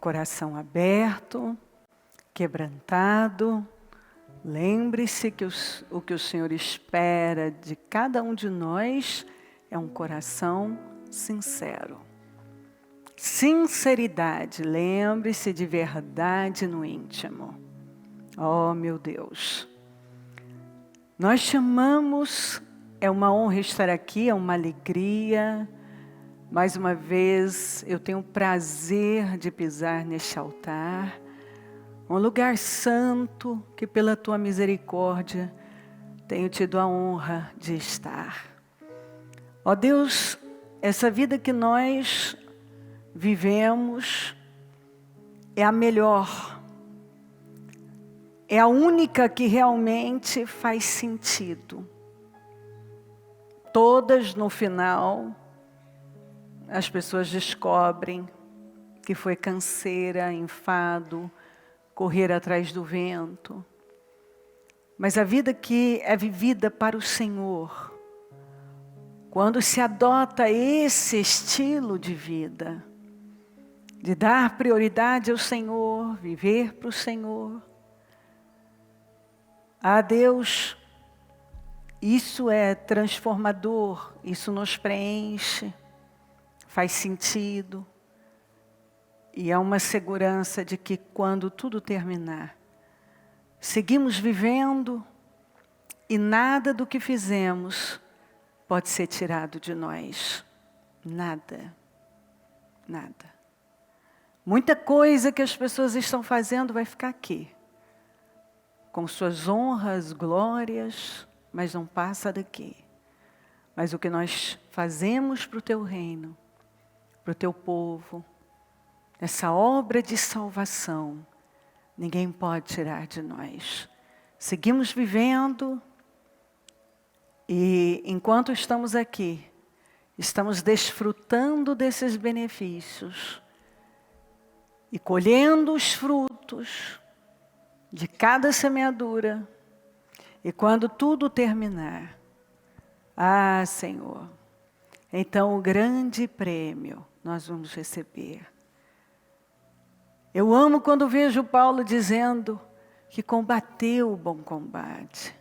coração aberto, quebrantado. Lembre-se que o que o Senhor espera de cada um de nós é um coração sincero. Sinceridade, lembre-se de verdade no íntimo. Oh, meu Deus! Nós te amamos, é uma honra estar aqui, é uma alegria. Mais uma vez, eu tenho o prazer de pisar neste altar. Um lugar santo que pela tua misericórdia tenho tido a honra de estar. Ó Deus, essa vida que nós vivemos é a melhor. É a única que realmente faz sentido. Todas no final, as pessoas descobrem que foi canseira, enfado, correr atrás do vento. Mas a vida que é vivida para o Senhor, quando se adota esse estilo de vida, de dar prioridade ao Senhor, viver para o Senhor, a Deus, isso é transformador, isso nos preenche, faz sentido. E há uma segurança de que quando tudo terminar, seguimos vivendo e nada do que fizemos pode ser tirado de nós. Nada. Nada. Muita coisa que as pessoas estão fazendo vai ficar aqui. Com suas honras, glórias, mas não passa daqui. Mas o que nós fazemos para o teu reino, para o teu povo, essa obra de salvação, ninguém pode tirar de nós. Seguimos vivendo e enquanto estamos aqui, estamos desfrutando desses benefícios e colhendo os frutos de cada semeadura. E quando tudo terminar, Senhor, então o grande prêmio nós vamos receber. Eu amo quando vejo Paulo dizendo que combateu o bom combate,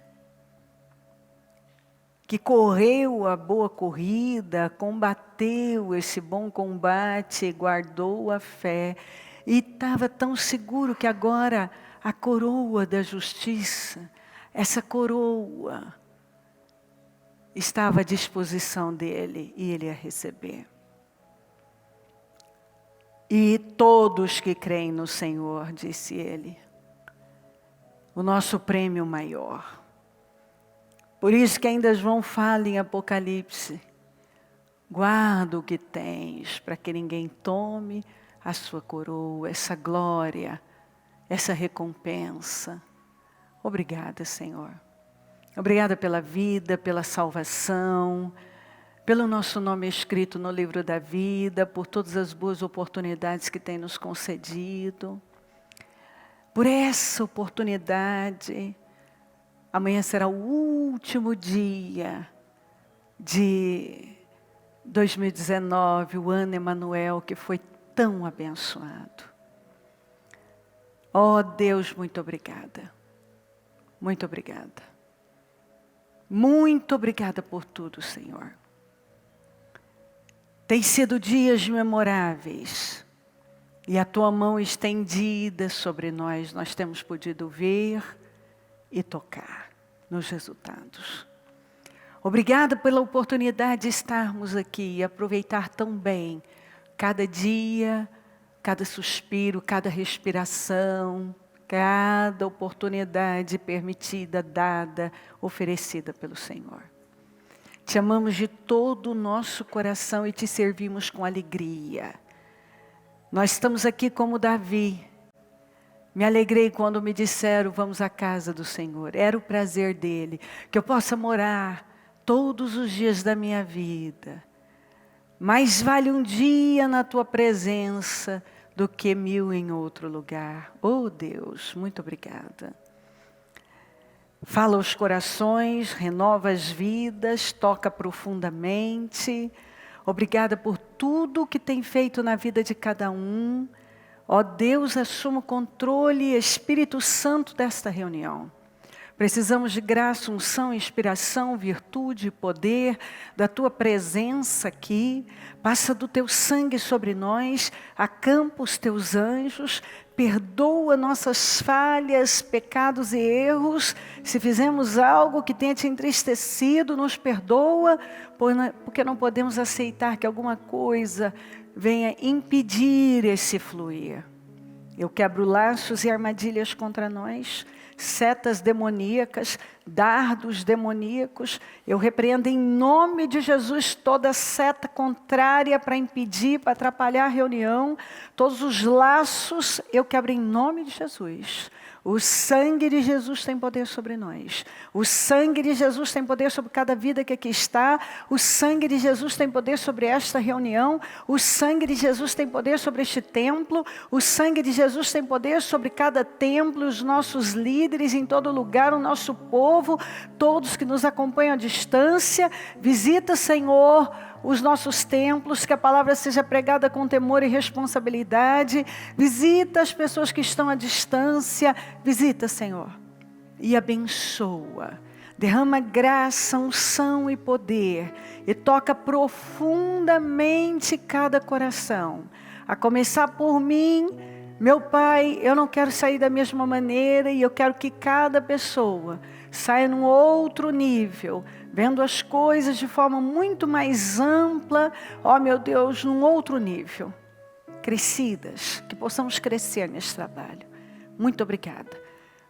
que correu a boa corrida, combateu esse bom combate, guardou a fé e estava tão seguro que agora a coroa da justiça, essa coroa estava à disposição dele e ele ia receber. E todos que creem no Senhor, disse ele, o nosso prêmio maior. Por isso que ainda João fala em Apocalipse, guarda o que tens, para que ninguém tome a sua coroa, essa glória, essa recompensa. Obrigada, Senhor. Obrigada pela vida, pela salvação, pelo nosso nome escrito no livro da vida, por todas as boas oportunidades que tem nos concedido. Por essa oportunidade, amanhã será o último dia de 2019, o ano Emanuel, que foi tão abençoado. Oh Deus, muito obrigada. Muito obrigada. Muito obrigada por tudo, Senhor. Tem sido dias memoráveis e a tua mão estendida sobre nós, nós temos podido ver e tocar nos resultados. Obrigada pela oportunidade de estarmos aqui e aproveitar tão bem cada dia, cada suspiro, cada respiração, cada oportunidade permitida, dada, oferecida pelo Senhor. Te amamos de todo o nosso coração e te servimos com alegria. Nós estamos aqui como Davi. Me alegrei quando me disseram, vamos à casa do Senhor. Era o prazer dele, que eu possa morar todos os dias da minha vida. Mais vale um dia na tua presença do que 1000 em outro lugar. Oh Deus, muito obrigada. Fala aos corações, renova as vidas, toca profundamente. Obrigada por tudo que tem feito na vida de cada um. Ó Deus, assuma o controle, Espírito Santo desta reunião. Precisamos de graça, unção, inspiração, virtude, poder, da Tua presença aqui. Passa do Teu sangue sobre nós, acampa os Teus anjos, perdoa nossas falhas, pecados e erros. Se fizemos algo que tenha Te entristecido, nos perdoa, porque não podemos aceitar que alguma coisa venha impedir esse fluir. Eu quebro laços e armadilhas contra nós, setas demoníacas, dardos demoníacos. Eu repreendo em nome de Jesus toda seta contrária para impedir, para atrapalhar a reunião. Todos os laços eu quebro em nome de Jesus. O sangue de Jesus tem poder sobre nós. O sangue de Jesus tem poder sobre cada vida que aqui está. O sangue de Jesus tem poder sobre esta reunião. O sangue de Jesus tem poder sobre este templo. O sangue de Jesus tem poder sobre cada templo, os nossos líderes em todo lugar, o nosso povo, todos que nos acompanham à distância. Visita, Senhor, os nossos templos, que a palavra seja pregada com temor e responsabilidade. Visita as pessoas que estão à distância. Visita, Senhor, e abençoa. Derrama graça, unção e poder. E toca profundamente cada coração. A começar por mim, meu Pai, eu não quero sair da mesma maneira. E eu quero que cada pessoa saia num outro nível, vendo as coisas de forma muito mais ampla, ó meu Deus, num outro nível. Crescidas, que possamos crescer nesse trabalho. Muito obrigada.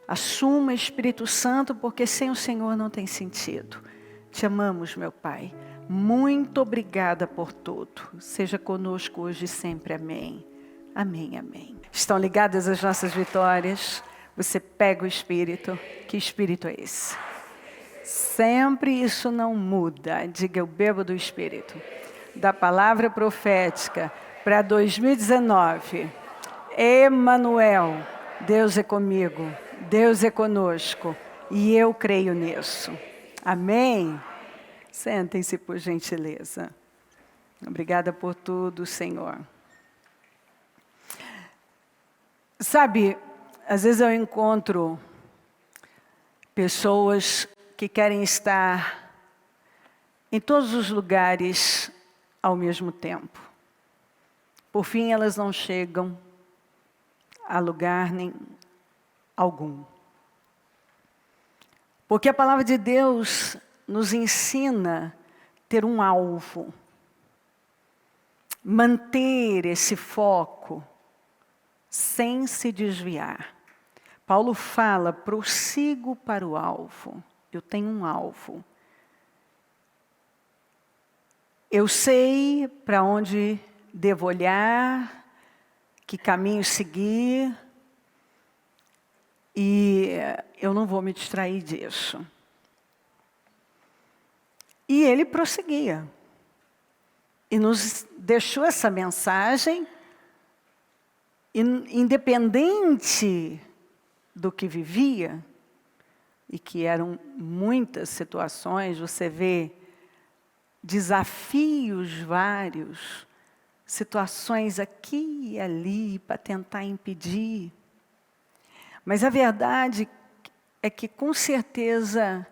Assuma, Espírito Santo, porque sem o Senhor não tem sentido. Te amamos, meu Pai. Muito obrigada por tudo. Seja conosco hoje e sempre. Amém. Amém, amém. Estão ligadas as nossas vitórias? Você pega o Espírito. Que Espírito é esse? Sempre isso não muda. Diga, eu bebo do Espírito. Da palavra profética para 2019. Emanuel, Deus é comigo, Deus é conosco. E eu creio nisso. Amém? Sentem-se, por gentileza. Obrigada por tudo, Senhor. Sabe, às vezes eu encontro pessoas que querem estar em todos os lugares ao mesmo tempo. Por fim, elas não chegam a lugar nem algum. Porque a palavra de Deus nos ensina a ter um alvo, manter esse foco sem se desviar. Paulo fala, prossigo para o alvo. Eu tenho um alvo. Eu sei para onde devo olhar, que caminho seguir, e eu não vou me distrair disso. E ele prosseguia. E nos deixou essa mensagem, independente do que vivia, e que eram muitas situações, você vê desafios vários, situações aqui e ali para tentar impedir. Mas a verdade é que, com certeza,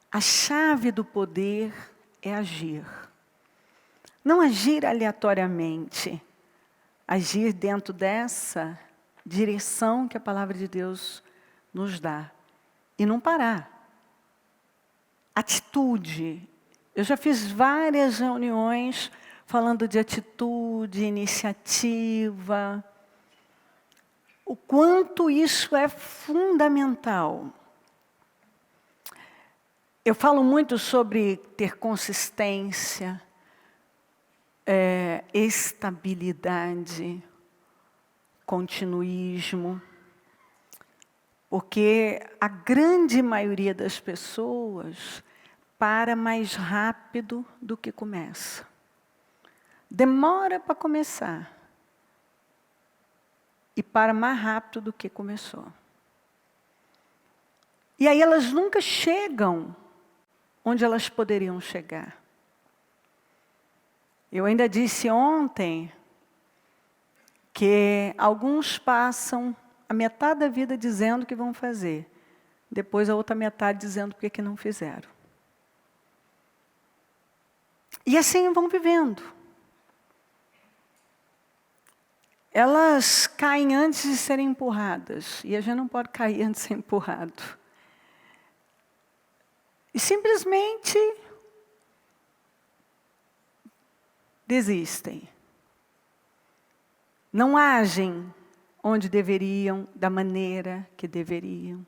a chave do poder é agir. Não agir aleatoriamente, agir dentro dessa direção que a palavra de Deus nos dá. E não parar. Atitude. Eu já fiz várias reuniões falando de atitude, iniciativa. O quanto isso é fundamental. Eu falo muito sobre ter consistência, estabilidade, continuismo. Porque a grande maioria das pessoas para mais rápido do que começa. Demora para começar. E para mais rápido do que começou. E aí elas nunca chegam onde elas poderiam chegar. Eu ainda disse ontem que alguns passam a metade da vida dizendo que vão fazer, depois a outra metade dizendo por que não fizeram. E assim vão vivendo. Elas caem antes de serem empurradas, e a gente não pode cair antes de ser empurrado. E simplesmente desistem. Não agem onde deveriam, da maneira que deveriam.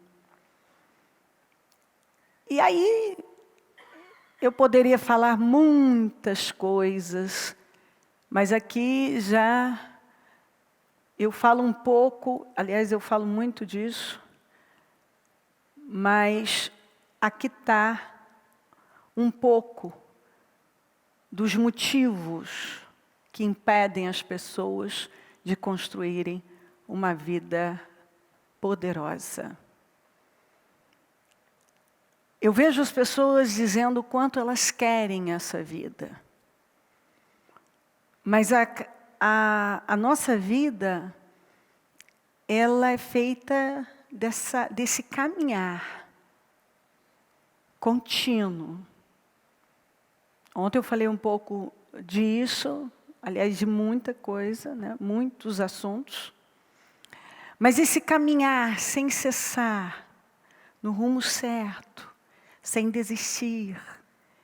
E aí, eu poderia falar muitas coisas, mas aqui já eu falo um pouco, aliás, eu falo muito disso, mas aqui está um pouco dos motivos que impedem as pessoas de construírem uma vida poderosa. Eu vejo as pessoas dizendo o quanto elas querem essa vida. Mas a nossa vida, ela é feita desse caminhar contínuo. Ontem eu falei um pouco disso, aliás, de muita coisa, né? Muitos assuntos. Mas esse caminhar sem cessar, no rumo certo, sem desistir,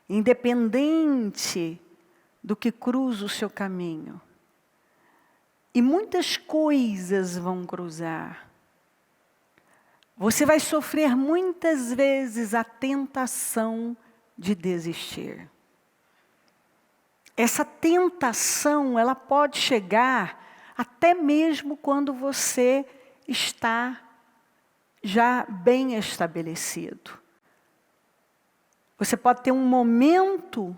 independente do que cruza o seu caminho. E muitas coisas vão cruzar. Você vai sofrer muitas vezes a tentação de desistir. Essa tentação, ela pode chegar até mesmo quando você está já bem estabelecido. Você pode ter um momento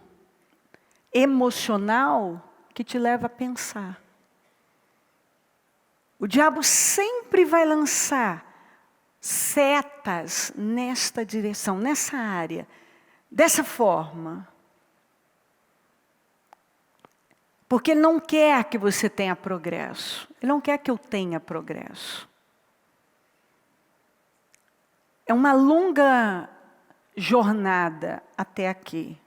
emocional que te leva a pensar. O diabo sempre vai lançar setas nesta direção, nessa área, dessa forma. Porque ele não quer que você tenha progresso. Ele não quer que eu tenha progresso. É uma longa jornada até aqui.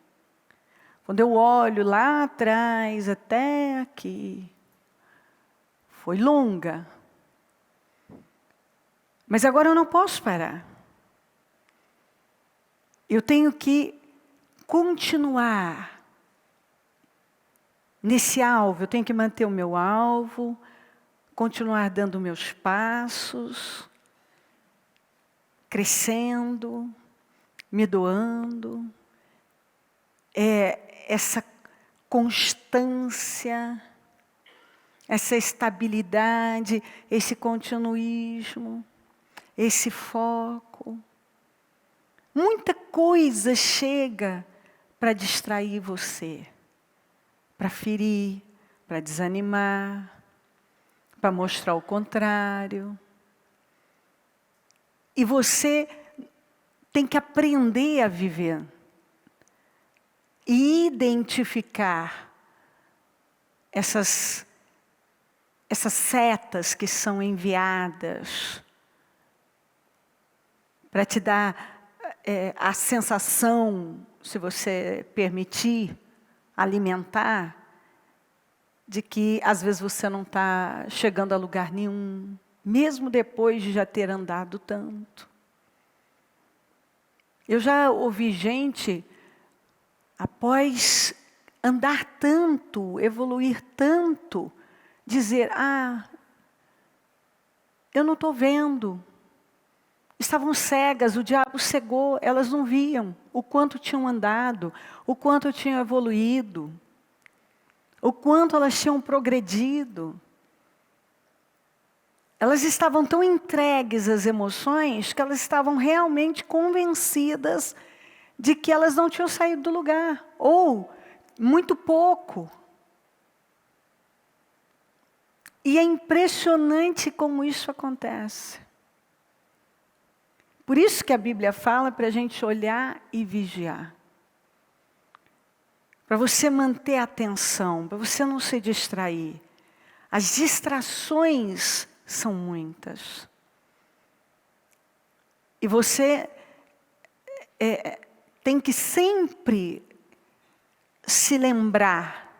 Quando eu olho lá atrás, até aqui, foi longa. Mas agora eu não posso parar. Eu tenho que continuar nesse alvo. Eu tenho que manter o meu alvo, continuar dando meus passos, crescendo, me doando. Essa constância, essa estabilidade, esse continuismo, esse foco. Muita coisa chega para distrair você, para ferir, para desanimar, para mostrar o contrário. E você tem que aprender a viver e identificar essas setas que são enviadas para te dar a sensação, se você permitir, alimentar, de que às vezes você não está chegando a lugar nenhum, mesmo depois de já ter andado tanto. Eu já ouvi gente, após andar tanto, evoluir tanto, dizer, eu não estou vendo. Estavam cegas, o diabo cegou, elas não viam o quanto tinham andado, o quanto tinham evoluído, o quanto elas tinham progredido. Elas estavam tão entregues às emoções que elas estavam realmente convencidas de que elas não tinham saído do lugar, ou muito pouco. E é impressionante como isso acontece. Por isso que a Bíblia fala para a gente olhar e vigiar. Para você manter a atenção, para você não se distrair. As distrações são muitas. E você tem que sempre se lembrar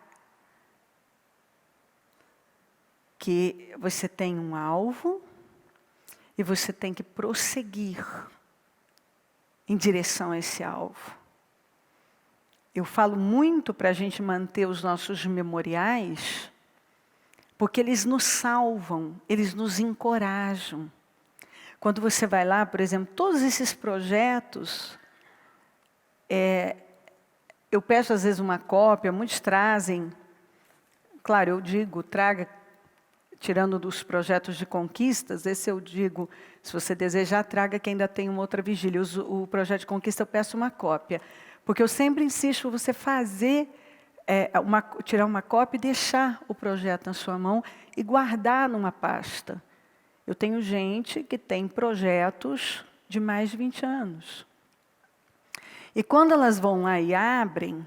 que você tem um alvo e você tem que prosseguir em direção a esse alvo. Eu falo muito para a gente manter os nossos memoriais, porque eles nos salvam, eles nos encorajam. Quando você vai lá, por exemplo, todos esses projetos, eu peço às vezes uma cópia, muitos trazem. Claro, eu digo, traga, tirando dos projetos de conquistas, esse eu digo, se você desejar, traga que ainda tem uma outra vigília. O projeto de conquista eu peço uma cópia. Porque eu sempre insisto você fazer, tirar uma cópia e deixar o projeto na sua mão e guardar numa pasta. Eu tenho gente que tem projetos de mais de 20 anos. E quando elas vão lá e abrem,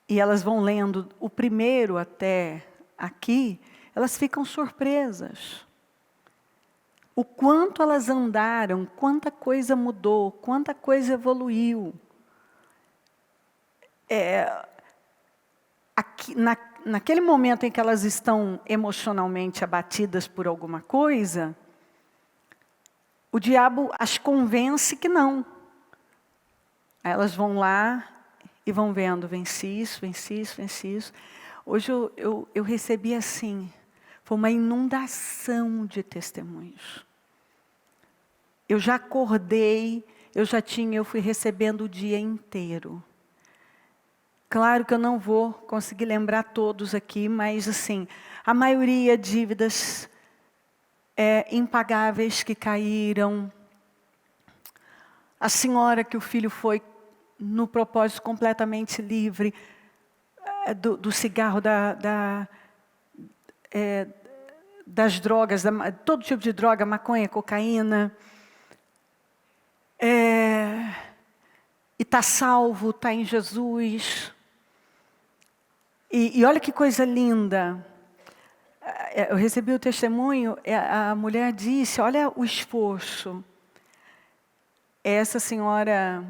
e elas vão lendo o primeiro até aqui, elas ficam surpresas. O quanto elas andaram, quanta coisa mudou, quanta coisa evoluiu. Naquele momento em que elas estão emocionalmente abatidas por alguma coisa, o diabo as convence que não. Aí elas vão lá e vão vendo, vence isso, vence isso, vence isso. Hoje eu recebi assim, foi uma inundação de testemunhos. Eu já acordei, eu fui recebendo o dia inteiro. Claro que eu não vou conseguir lembrar todos aqui, mas assim, a maioria dívidas impagáveis que caíram. A senhora que o filho foi no propósito completamente livre do cigarro, das drogas, todo tipo de droga, maconha, cocaína. E está salvo, está em Jesus. E olha que coisa linda. Eu recebi o testemunho, a mulher disse, olha o esforço. Essa senhora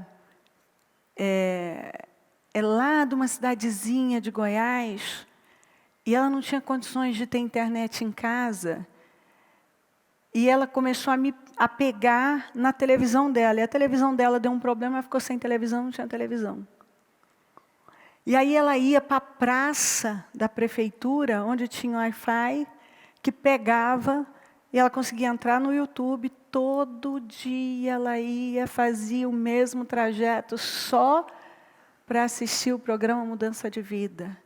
é lá de uma cidadezinha de Goiás, e ela não tinha condições de ter internet em casa. E ela começou a pegar na televisão dela. E a televisão dela deu um problema, ela ficou sem televisão, não tinha televisão. E aí ela ia para a praça da prefeitura, onde tinha Wi-Fi, que pegava, e ela conseguia entrar no YouTube. Todo dia ela ia, fazia o mesmo trajeto, só para assistir o programa Mudança de Vida.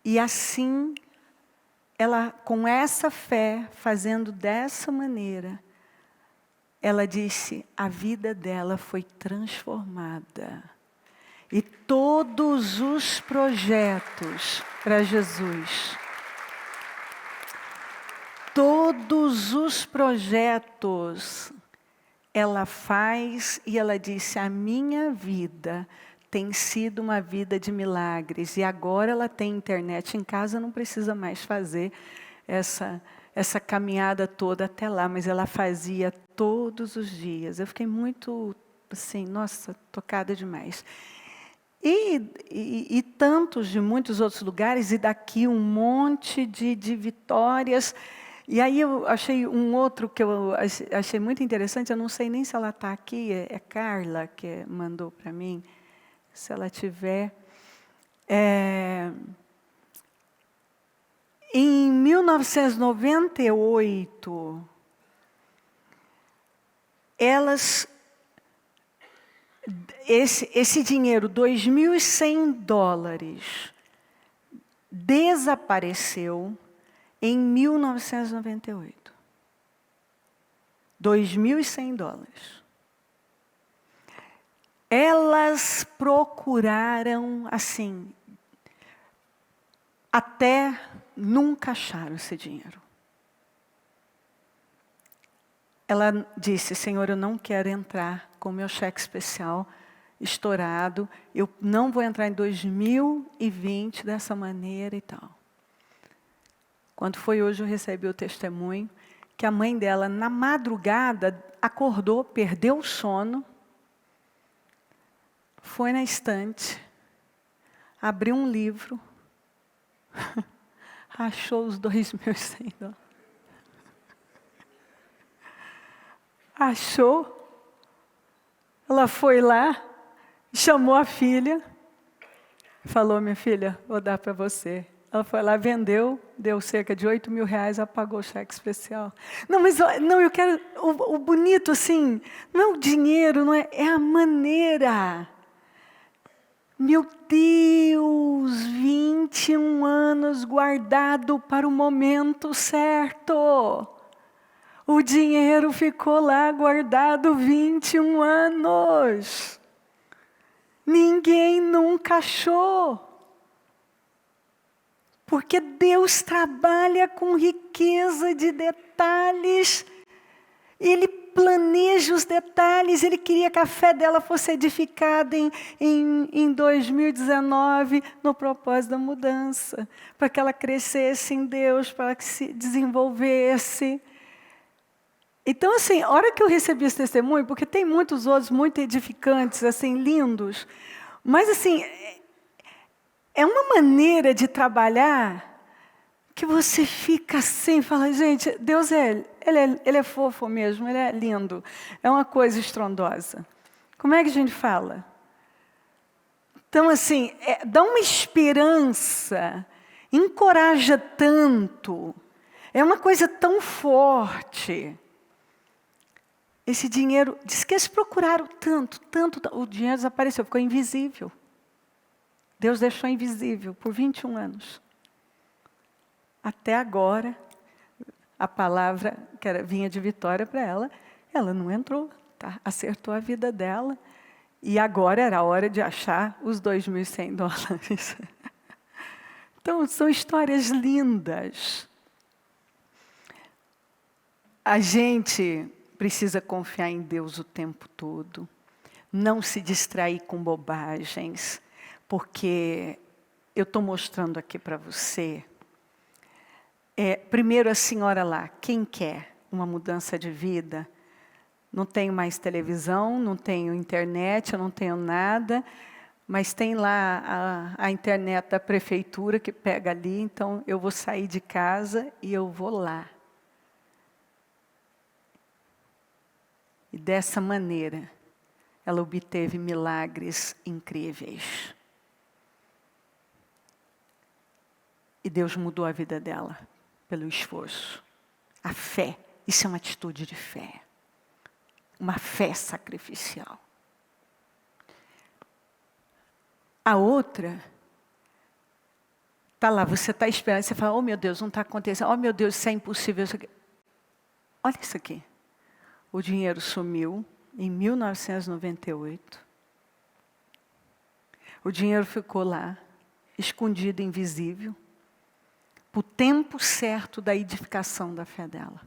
E assim, ela, com essa fé, fazendo dessa maneira, ela disse, a vida dela foi transformada. E todos os projetos para Jesus, todos os projetos ela faz, e ela disse, a minha vida tem sido uma vida de milagres. E agora ela tem internet em casa, não precisa mais fazer essa caminhada toda até lá, mas ela fazia todos os dias. Eu fiquei muito, assim, nossa, tocada demais. E tantos de muitos outros lugares, e daqui um monte de vitórias. E aí eu achei um outro que eu achei muito interessante, eu não sei nem se ela está aqui, é Carla que mandou para mim, se ela tiver. Em 1998, elas... Esse dinheiro, $2.100, desapareceu em 1998. $2.100. Elas procuraram, assim, até nunca acharam esse dinheiro. Ela disse, Senhor, eu não quero entrar com meu cheque especial estourado, eu não vou entrar em 2020 dessa maneira e tal. Quando foi hoje eu recebi o testemunho que a mãe dela, na madrugada, acordou, perdeu o sono, foi na estante, abriu um livro, achou os $2.100. Achou, ela foi lá, chamou a filha, falou: minha filha, vou dar para você. Ela foi lá, vendeu, deu cerca de R$8.000, apagou o cheque especial. Não, mas não, eu quero, o bonito assim, não é o dinheiro, não é, é a maneira. Meu Deus, 21 anos guardado para o momento certo. O dinheiro ficou lá guardado 21 anos. Ninguém nunca achou. Porque Deus trabalha com riqueza de detalhes. Ele planeja os detalhes. Ele queria que a fé dela fosse edificada em 2019, no propósito da mudança. Para que ela crescesse em Deus, para que se desenvolvesse. Então, assim, a hora que eu recebi esse testemunho, porque tem muitos outros muito edificantes, assim, lindos, mas, assim, é uma maneira de trabalhar que você fica assim, fala: gente, Deus ele é fofo mesmo, Ele é lindo, é uma coisa estrondosa. Como é que a gente fala? Então, assim, dá uma esperança, encoraja tanto, é uma coisa tão forte. Esse dinheiro, diz que eles procuraram tanto, o dinheiro desapareceu, ficou invisível. Deus deixou invisível por 21 anos. Até agora, a palavra que vinha de vitória para ela não entrou, tá? Acertou a vida dela. E agora era a hora de achar os $2.100. Então, são histórias lindas. A gente precisa confiar em Deus o tempo todo. Não se distrair com bobagens. Porque eu estou mostrando aqui para você. Primeiro a senhora lá, quem quer uma mudança de vida? Não tenho mais televisão, não tenho internet, eu não tenho nada. Mas tem lá a internet da prefeitura que pega ali. Então eu vou sair de casa e eu vou lá. E dessa maneira, ela obteve milagres incríveis. E Deus mudou a vida dela pelo esforço. A fé, isso é uma atitude de fé. Uma fé sacrificial. A outra, está lá, você está esperando, você fala: oh meu Deus, não está acontecendo, oh meu Deus, isso é impossível. Olha isso aqui. O dinheiro sumiu em 1998. O dinheiro ficou lá, escondido, invisível. O tempo certo da edificação da fé dela.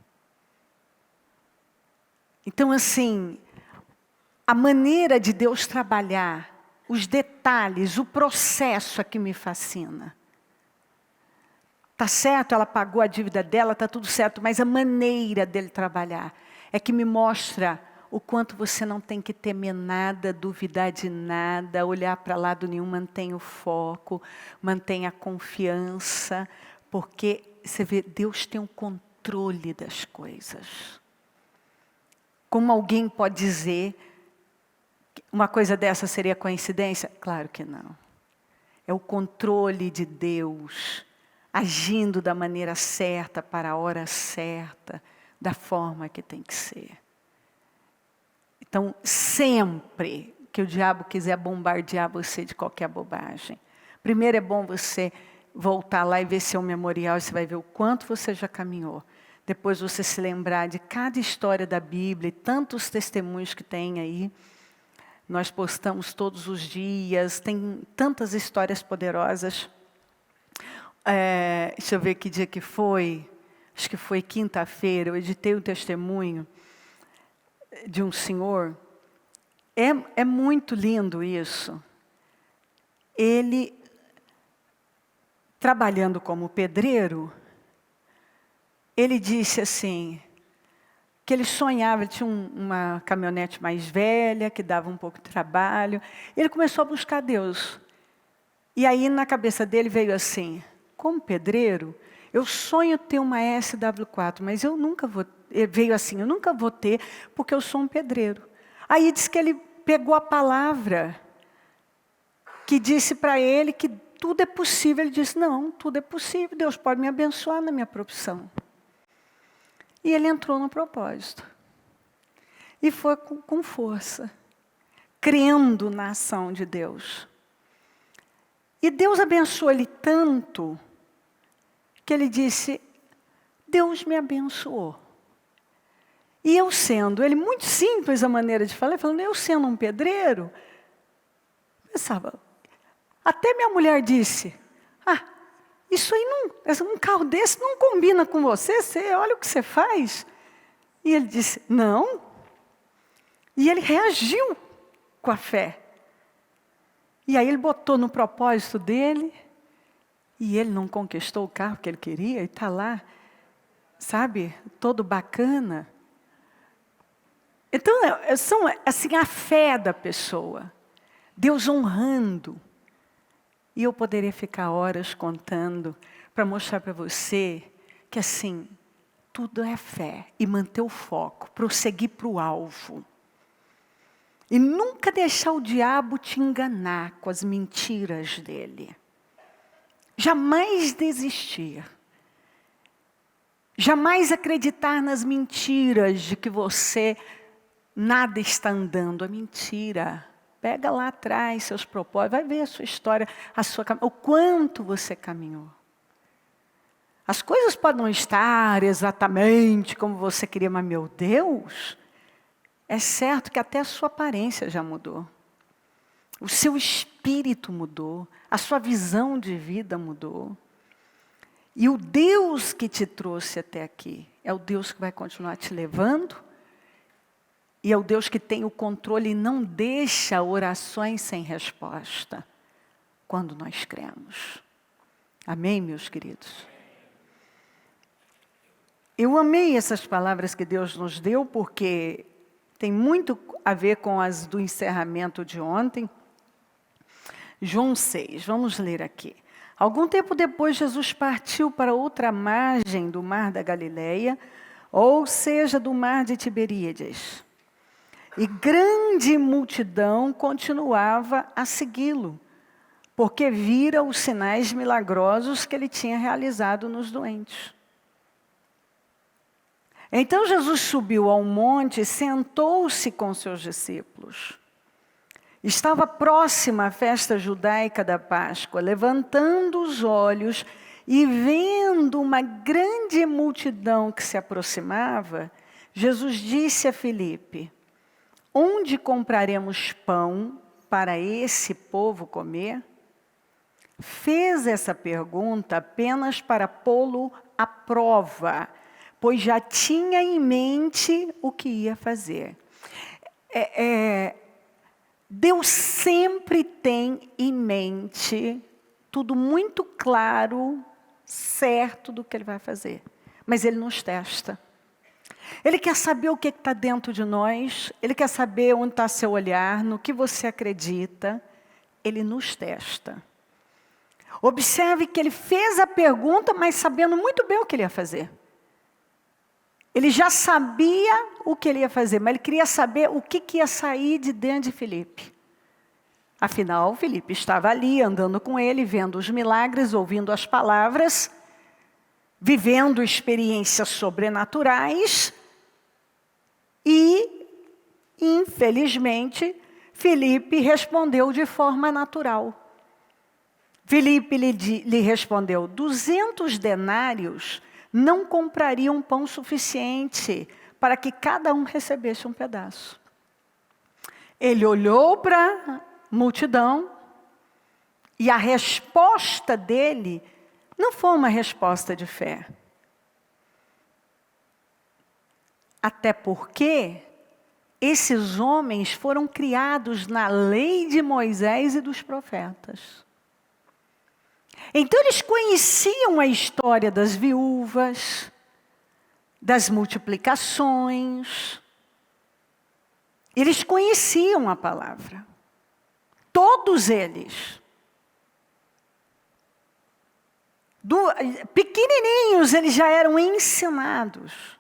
Então, assim, a maneira de Deus trabalhar, os detalhes, o processo é que me fascina. Tá certo, ela pagou a dívida dela, tá tudo certo, mas a maneira dele trabalhar é que me mostra o quanto você não tem que temer nada, duvidar de nada, olhar para lado nenhum, mantenha o foco, mantenha a confiança. Porque você vê, Deus tem o controle das coisas. Como alguém pode dizer que uma coisa dessa seria coincidência? Claro que não. É o controle de Deus, agindo da maneira certa, para a hora certa, da forma que tem que ser. Então, sempre que o diabo quiser bombardear você de qualquer bobagem, primeiro é bom você voltar lá e ver seu memorial, e você vai ver o quanto você já caminhou. Depois você se lembrar de cada história da Bíblia, e tantos testemunhos que tem aí. Nós postamos todos os dias, tem tantas histórias poderosas. Deixa eu ver que dia que foi. Acho que foi quinta-feira, eu editei um testemunho de um senhor. É muito lindo isso. Ele, trabalhando como pedreiro, ele disse assim, que ele sonhava, ele tinha uma caminhonete mais velha, que dava um pouco de trabalho. Ele começou a buscar Deus. E aí na cabeça dele veio assim, como pedreiro, eu sonho ter uma SW4, mas eu nunca vou, veio assim, eu nunca vou ter, porque eu sou um pedreiro. Aí diz que ele pegou a palavra, que disse para ele que tudo é possível. Ele disse, não, tudo é possível, Deus pode me abençoar na minha profissão. E ele entrou no propósito. E foi com força, crendo na ação de Deus. E Deus abençoou ele tanto, que ele disse, Deus me abençoou. E eu sendo, ele muito simples a maneira de falar, falando, eu sendo um pedreiro, pensava, até minha mulher disse, isso aí um carro desse não combina com você, olha o que você faz. E ele disse, não. E ele reagiu com a fé. E aí ele botou no propósito dele, e ele não conquistou o carro que ele queria, e está lá, sabe, todo bacana. Então, são assim, a fé da pessoa, Deus honrando. E eu poderia ficar horas contando para mostrar para você que assim, tudo é fé e manter o foco, prosseguir para o alvo. E nunca deixar o diabo te enganar com as mentiras dele. Jamais desistir. Jamais acreditar nas mentiras de que você nada está andando. É mentira. Pega lá atrás seus propósitos, vai ver a sua história, o quanto você caminhou. As coisas podem não estar exatamente como você queria, mas meu Deus, é certo que até a sua aparência já mudou. O seu espírito mudou, a sua visão de vida mudou. E o Deus que te trouxe até aqui, é o Deus que vai continuar te levando, e é o Deus que tem o controle e não deixa orações sem resposta, quando nós cremos. Amém, meus queridos? Eu amei essas palavras que Deus nos deu, porque tem muito a ver com as do encerramento de ontem. João 6, vamos ler aqui. Algum tempo depois, Jesus partiu para outra margem do mar da Galileia, ou seja, do mar de Tiberíades. E grande multidão continuava a segui-lo, porque vira os sinais milagrosos que ele tinha realizado nos doentes. Então Jesus subiu ao monte e sentou-se com seus discípulos. Estava próxima a festa judaica da Páscoa. Levantando os olhos e vendo uma grande multidão que se aproximava, Jesus disse a Filipe, onde compraremos pão para esse povo comer? Fez essa pergunta apenas para pô-lo à prova, pois já tinha em mente o que ia fazer. Deus sempre tem em mente tudo muito claro, certo do que Ele vai fazer. Mas Ele nos testa. Ele quer saber o que está dentro de nós. Ele quer saber onde está seu olhar, no que você acredita. Ele nos testa. Observe que Ele fez a pergunta, mas sabendo muito bem o que Ele ia fazer. Ele já sabia o que Ele ia fazer, mas Ele queria saber o que ia sair de dentro de Filipe. Afinal, Filipe estava ali, andando com Ele, vendo os milagres, ouvindo as palavras, vivendo experiências sobrenaturais. E, infelizmente, Filipe respondeu de forma natural. Filipe lhe respondeu, 200 denários não comprariam pão suficiente para que cada um recebesse um pedaço. Ele olhou para a multidão e a resposta dele não foi uma resposta de fé. Até porque esses homens foram criados na lei de Moisés e dos profetas. Então eles conheciam a história das viúvas, das multiplicações. Eles conheciam a palavra. Todos eles. Pequenininhos, eles já eram ensinados.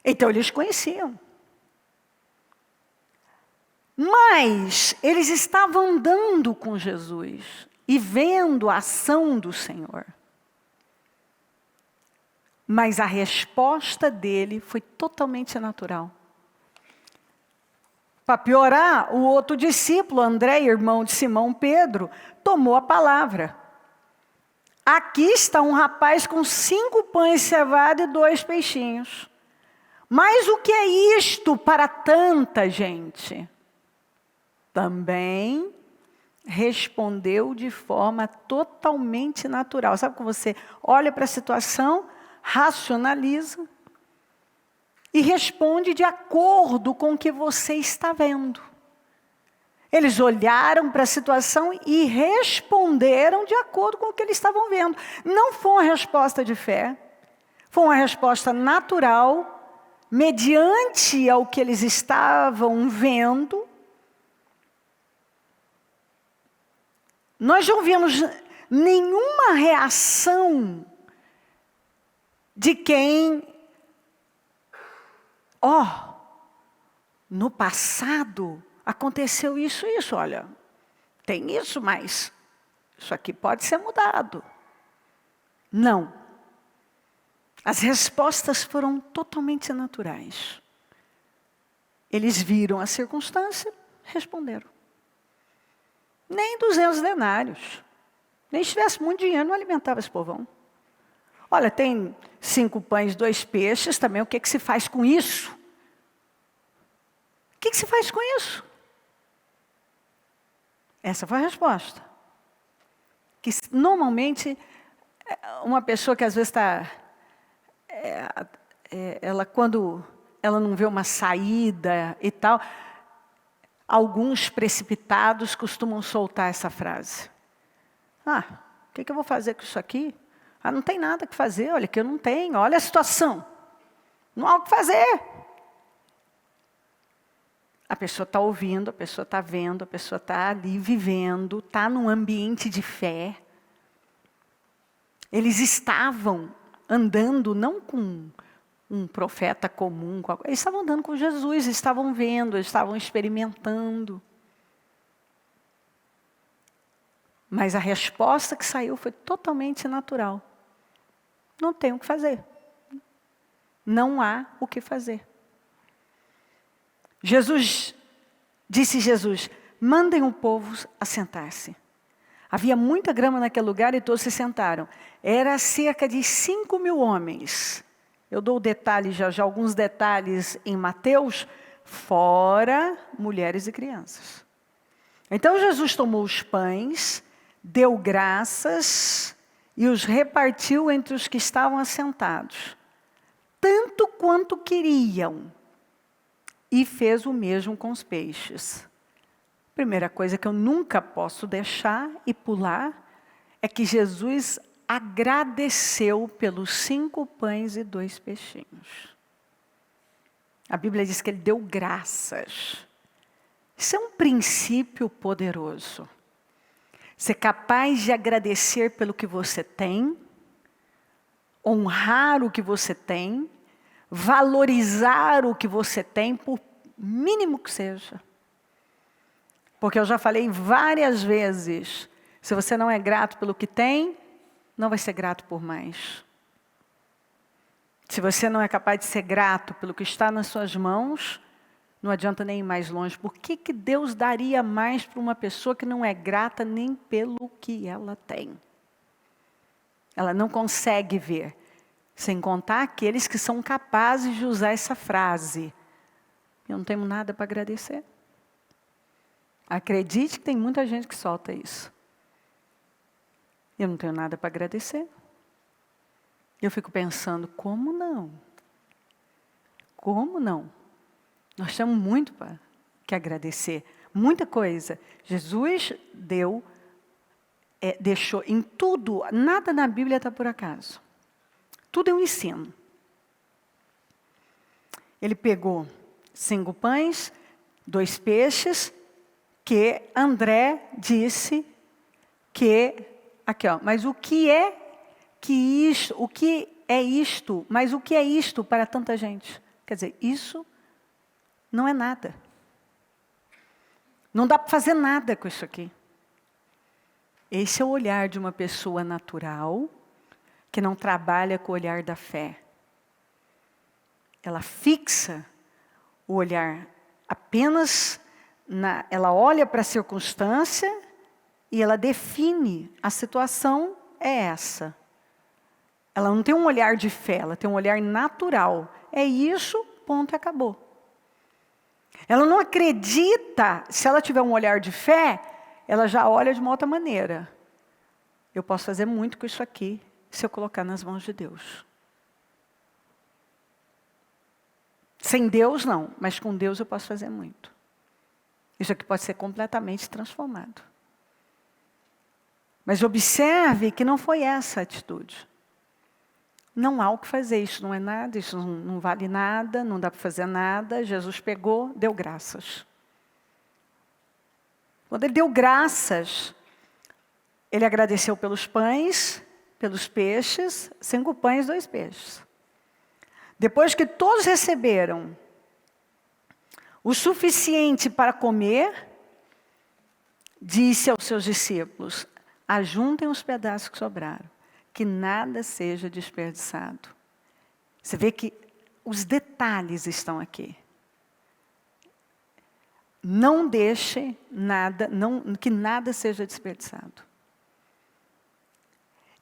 Então, eles conheciam. Mas, eles estavam andando com Jesus e vendo a ação do Senhor. Mas a resposta dele foi totalmente natural. Para piorar, o outro discípulo, André, irmão de Simão Pedro, tomou a palavra. Aqui está um rapaz com 5 pães de cevada e 2 peixinhos. Mas o que é isto para tanta gente? Também respondeu de forma totalmente natural. Sabe quando você olha para a situação, racionaliza e responde de acordo com o que você está vendo. Eles olharam para a situação e responderam de acordo com o que eles estavam vendo. Não foi uma resposta de fé, foi uma resposta natural, mediante ao que eles estavam vendo. Nós não vimos nenhuma reação de quem, no passado aconteceu isso, olha, tem isso, mas isso aqui pode ser mudado. Não. As respostas foram totalmente naturais. Eles viram a circunstância, responderam. Nem 200 denários. Nem se tivesse muito dinheiro, não alimentava esse povão. Olha, tem 5 pães, 2 peixes também, o que se faz com isso? O que se faz com isso? Essa foi a resposta. Que normalmente, uma pessoa que às vezes está... quando ela não vê uma saída e tal, alguns precipitados costumam soltar essa frase. O que eu vou fazer com isso aqui? Não tem nada que fazer, olha que eu não tenho, olha a situação. Não há o que fazer. A pessoa está ouvindo, a pessoa está vendo, a pessoa está ali vivendo, está num ambiente de fé. Eles estavam andando não com um profeta comum, eles estavam andando com Jesus, estavam vendo, estavam experimentando. Mas a resposta que saiu foi totalmente natural. Não tem o que fazer. Não há o que fazer. Disse Jesus, mandem o povo assentar-se. Havia muita grama naquele lugar e todos se sentaram. Era cerca de 5.000 homens. Eu dou detalhes, já alguns detalhes em Mateus, fora mulheres e crianças. Então Jesus tomou os pães, deu graças e os repartiu entre os que estavam assentados, tanto quanto queriam, e fez o mesmo com os peixes. Primeira coisa que eu nunca posso deixar e pular é que Jesus agradeceu pelos 5 pães e 2 peixinhos. A Bíblia diz que ele deu graças. Isso é um princípio poderoso. Ser capaz de agradecer pelo que você tem, honrar o que você tem, valorizar o que você tem, por mínimo que seja. Porque eu já falei várias vezes, se você não é grato pelo que tem, não vai ser grato por mais. Se você não é capaz de ser grato pelo que está nas suas mãos, não adianta nem ir mais longe. Por que Deus daria mais para uma pessoa que não é grata nem pelo que ela tem? Ela não consegue ver. Sem contar aqueles que são capazes de usar essa frase. Eu não tenho nada para agradecer. Acredite que tem muita gente que solta isso. Eu não tenho nada para agradecer. Eu fico pensando, como não? Como não? Nós temos muito que agradecer. Muita coisa. Jesus deixou em tudo, nada na Bíblia está por acaso. Tudo é um ensino. Ele pegou 5 pães, 2 peixes, que André disse que, aqui ó, mas o que é isto, mas o que é isto para tanta gente? Quer dizer, isso não é nada. Não dá para fazer nada com isso aqui. Esse é o olhar de uma pessoa natural, que não trabalha com o olhar da fé. Ela fixa o olhar apenas, ela olha para a circunstância e ela define a situação é essa. Ela não tem um olhar de fé, ela tem um olhar natural. É isso, ponto, acabou. Ela não acredita, se ela tiver um olhar de fé, ela já olha de uma outra maneira. Eu posso fazer muito com isso aqui, se eu colocar nas mãos de Deus. Sem Deus não, mas com Deus eu posso fazer muito. Isso aqui pode ser completamente transformado. Mas observe que não foi essa a atitude. Não há o que fazer, isso não é nada, isso não vale nada, não dá para fazer nada. Jesus pegou, deu graças. Quando ele deu graças, ele agradeceu pelos pães, pelos peixes, 5 pães, 2 peixes. Depois que todos receberam o suficiente para comer, disse aos seus discípulos: ajuntem os pedaços que sobraram, que nada seja desperdiçado. Você vê que os detalhes estão aqui. Não deixe nada, que nada seja desperdiçado.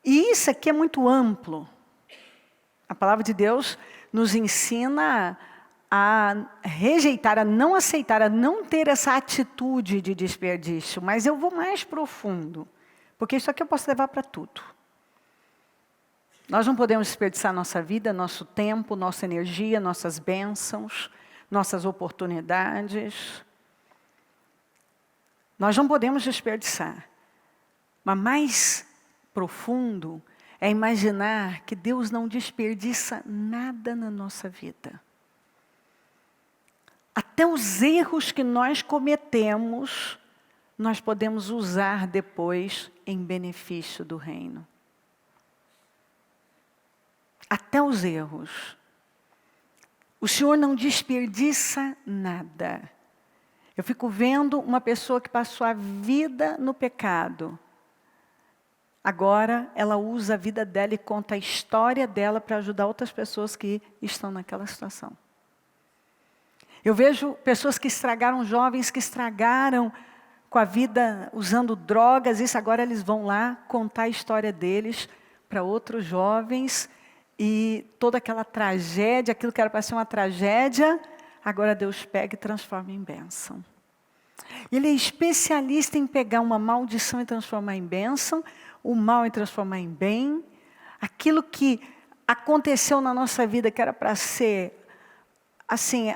E isso aqui é muito amplo. A palavra de Deus nos ensina a rejeitar, a não aceitar, a não ter essa atitude de desperdício. Mas eu vou mais profundo, porque isso aqui eu posso levar para tudo. Nós não podemos desperdiçar nossa vida, nosso tempo, nossa energia, nossas bênçãos, nossas oportunidades. Nós não podemos desperdiçar. Mas mais profundo é imaginar que Deus não desperdiça nada na nossa vida. Até os erros que nós cometemos, nós podemos usar depois em benefício do reino. Até os erros. O Senhor não desperdiça nada. Eu fico vendo uma pessoa que passou a vida no pecado. Agora ela usa a vida dela e conta a história dela para ajudar outras pessoas que estão naquela situação. Eu vejo pessoas que estragaram, jovens que estragaram com a vida usando drogas. Isso agora eles vão lá contar a história deles para outros jovens. E toda aquela tragédia, aquilo que era para ser uma tragédia, agora Deus pega e transforma em bênção. Ele é especialista em pegar uma maldição e transformar em bênção, o mal e transformar em bem. Aquilo que aconteceu na nossa vida que era para ser, assim,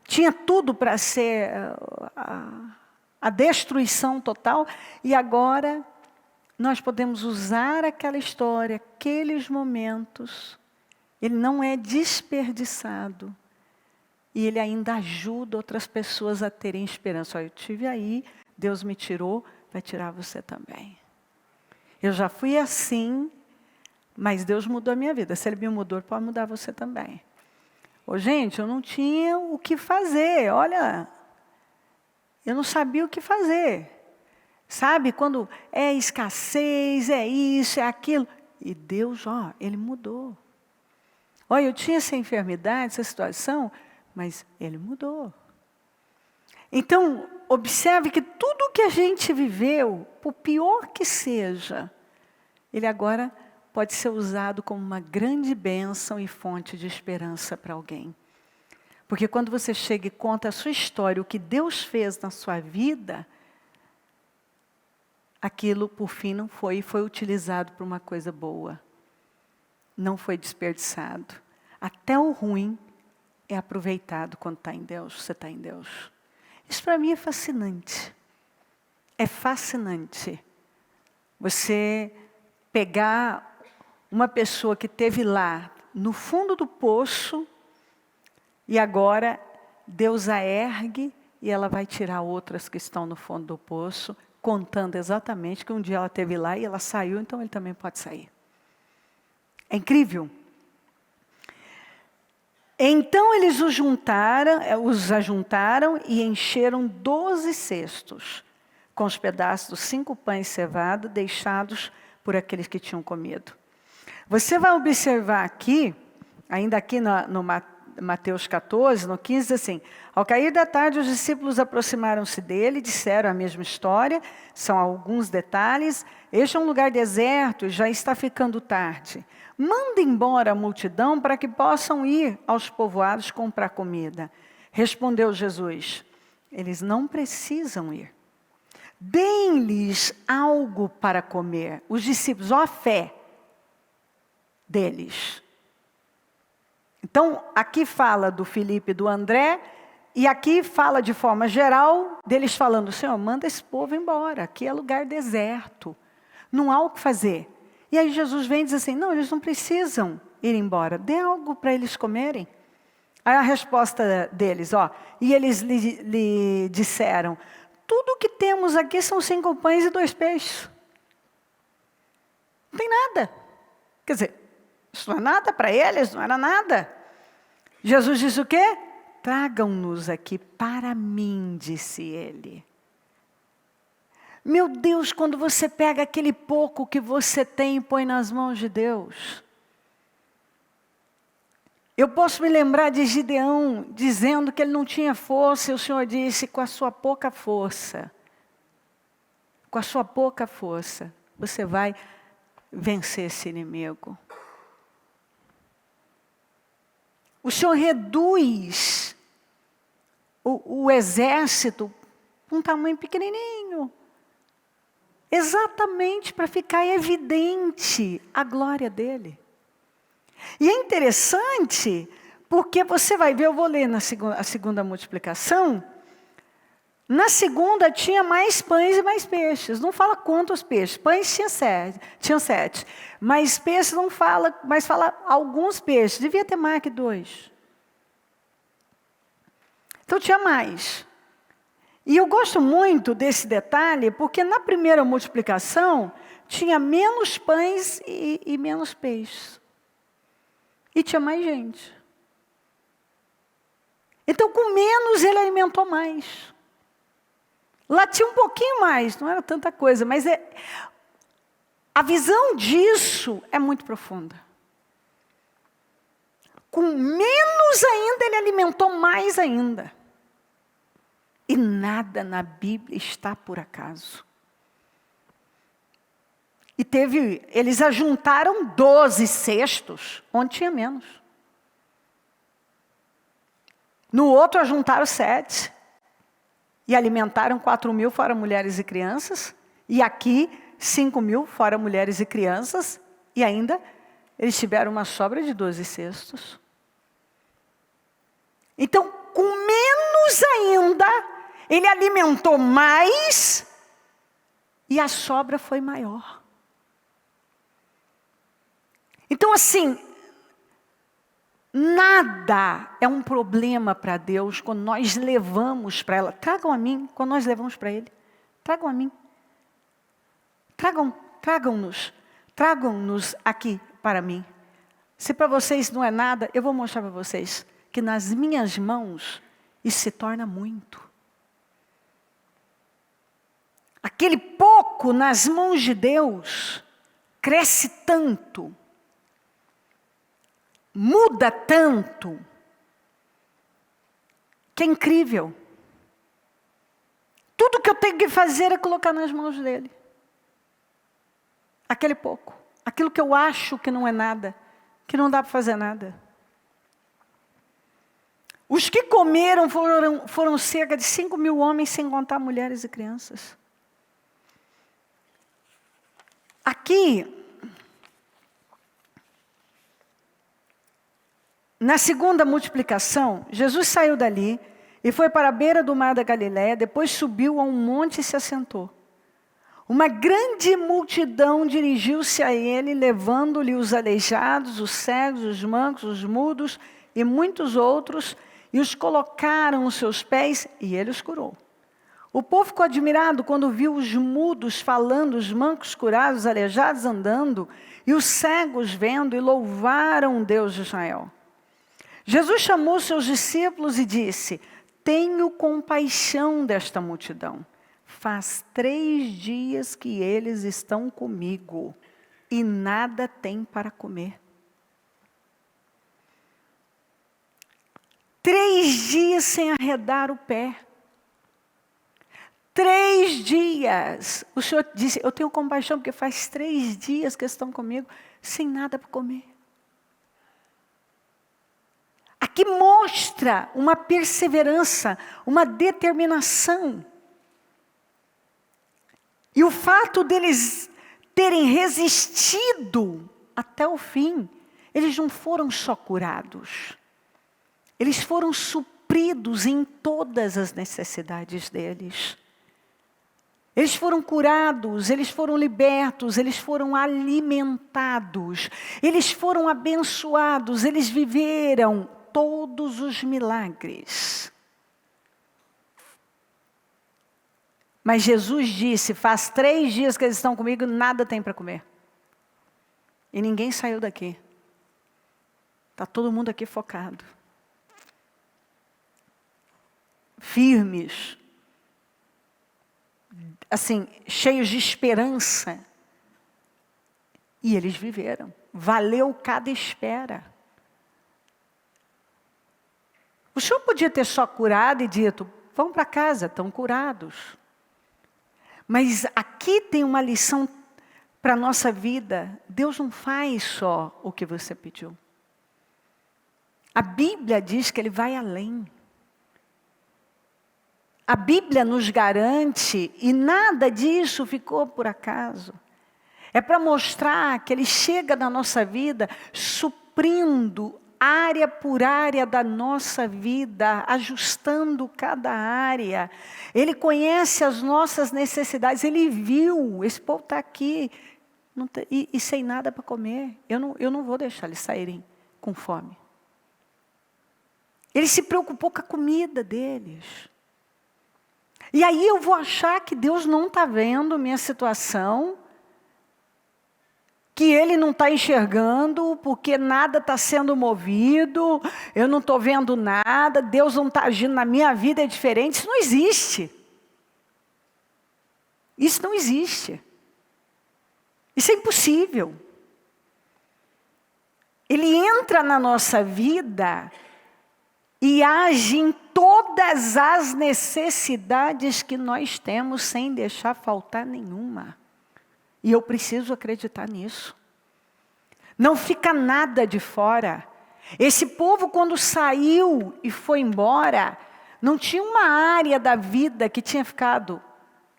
tinha tudo para ser a destruição total, e agora nós podemos usar aquela história, aqueles momentos, ele não é desperdiçado. E ele ainda ajuda outras pessoas a terem esperança. Olha, eu estive aí, Deus me tirou, vai tirar você também. Eu já fui assim, mas Deus mudou a minha vida. Se Ele me mudou, pode mudar você também. Gente, eu não tinha o que fazer, olha, eu não sabia o que fazer. Sabe, quando é escassez, é isso, é aquilo. E Deus, Ele mudou. Olha, eu tinha essa enfermidade, essa situação, mas Ele mudou. Então, observe que tudo que a gente viveu, por pior que seja, ele agora pode ser usado como uma grande bênção e fonte de esperança para alguém. Porque quando você chega e conta a sua história, o que Deus fez na sua vida, aquilo, por fim, não foi utilizado para uma coisa boa. Não foi desperdiçado. Até o ruim é aproveitado quando está em Deus, você está em Deus. Isso para mim é fascinante. É fascinante. Você pegar uma pessoa que esteve lá no fundo do poço e agora Deus a ergue e ela vai tirar outras que estão no fundo do poço, contando exatamente que um dia ela esteve lá e ela saiu, então ele também pode sair. É incrível. Então eles os ajuntaram e encheram 12 cestos com os pedaços dos 5 pães cevados deixados por aqueles que tinham comido. Você vai observar aqui, ainda aqui no Mateus 14, no 15, diz assim: ao cair da tarde, os discípulos aproximaram-se dele, disseram a mesma história, são alguns detalhes. Este é um lugar deserto e já está ficando tarde. Manda embora a multidão para que possam ir aos povoados comprar comida. Respondeu Jesus: eles não precisam ir. Deem-lhes algo para comer. Os discípulos, ó a fé deles. Então, aqui fala do Filipe e do André, e aqui fala de forma geral, deles falando: Senhor, manda esse povo embora, aqui é lugar deserto, não há o que fazer. E aí Jesus vem e diz assim: não, eles não precisam ir embora, dê algo para eles comerem. Aí a resposta deles, e eles lhe disseram: tudo que temos aqui são 5 pães e 2 peixes. Não tem nada. Quer dizer, isso não é nada para eles, não era nada. Jesus disse o quê? Tragam-nos aqui para mim, disse ele. Meu Deus, quando você pega aquele pouco que você tem e põe nas mãos de Deus. Eu posso me lembrar de Gideão dizendo que ele não tinha força, e o Senhor disse: com a sua pouca força, você vai vencer esse inimigo. O Senhor reduz o exército com um tamanho pequenininho, exatamente para ficar evidente a glória dele. E é interessante, porque você vai ver, eu vou ler a segunda multiplicação. Na segunda tinha mais pães e mais peixes. Não fala quantos peixes. Pães tinham 7. Mas peixes não fala, mas fala alguns peixes. Devia ter mais que 2. Então tinha mais. E eu gosto muito desse detalhe, porque na primeira multiplicação tinha menos pães e menos peixes. E tinha mais gente. Então com menos ele alimentou mais. Lá tinha um pouquinho mais, não era tanta coisa, mas a visão disso é muito profunda. Com menos ainda, ele alimentou mais ainda. E nada na Bíblia está por acaso. E eles ajuntaram 12 cestos, onde tinha menos. No outro ajuntaram 7. E alimentaram 4.000 fora mulheres e crianças. E aqui 5.000 fora mulheres e crianças. E ainda eles tiveram uma sobra de 12 cestos. Então, com menos ainda, ele alimentou mais. E a sobra foi maior. Então assim, nada é um problema para Deus quando nós levamos para ela. Tragam a mim, quando nós levamos para Ele. Tragam a mim. Tragam-nos aqui para mim. Se para vocês não é nada, eu vou mostrar para vocês que nas minhas mãos isso se torna muito. Aquele pouco nas mãos de Deus cresce tanto. Muda tanto, que é incrível. Tudo que eu tenho que fazer é colocar nas mãos dele. Aquele pouco. Aquilo que eu acho que não é nada, que não dá para fazer nada. Os que comeram foram cerca de 5.000 homens, sem contar mulheres e crianças. Aqui, na segunda multiplicação, Jesus saiu dali e foi para a beira do mar da Galileia, depois subiu a um monte e se assentou. Uma grande multidão dirigiu-se a ele, levando-lhe os aleijados, os cegos, os mancos, os mudos e muitos outros, e os colocaram aos seus pés, e ele os curou. O povo ficou admirado quando viu os mudos falando, os mancos curados, os aleijados andando, e os cegos vendo, e louvaram o Deus de Israel. Jesus chamou seus discípulos e disse: tenho compaixão desta multidão. Faz 3 dias que eles estão comigo e nada têm para comer. 3 dias sem arredar o pé. 3 dias. O Senhor disse: eu tenho compaixão porque faz 3 dias que estão comigo sem nada para comer. Aqui mostra uma perseverança, uma determinação. E o fato deles terem resistido até o fim, eles não foram só curados. Eles foram supridos em todas as necessidades deles. Eles foram curados, eles foram libertos, eles foram alimentados, eles foram abençoados, eles viveram todos os milagres. Mas Jesus disse: faz 3 dias que eles estão comigo, nada tem para comer. E ninguém saiu daqui. Está todo mundo aqui focado. Firmes. Assim, cheios de esperança. E eles viveram. Valeu cada espera. O Senhor podia ter só curado e dito: vão para casa, estão curados. Mas aqui tem uma lição para a nossa vida. Deus não faz só o que você pediu. A Bíblia diz que Ele vai além. A Bíblia nos garante, e nada disso ficou por acaso. É para mostrar que Ele chega na nossa vida suprindo área por área da nossa vida, ajustando cada área. Ele conhece as nossas necessidades, Ele viu, esse povo está aqui e sem nada para comer. Eu não vou deixar eles saírem com fome. Ele se preocupou com a comida deles. E aí eu vou achar que Deus não está vendo minha situação, que Ele não está enxergando, porque nada está sendo movido, eu não estou vendo nada, Deus não está agindo na minha vida, é diferente. Isso não existe. Isso não existe. Isso é impossível. Ele entra na nossa vida e age em todas as necessidades que nós temos, sem deixar faltar nenhuma. E eu preciso acreditar nisso. Não fica nada de fora. Esse povo, quando saiu e foi embora, não tinha uma área da vida que tinha ficado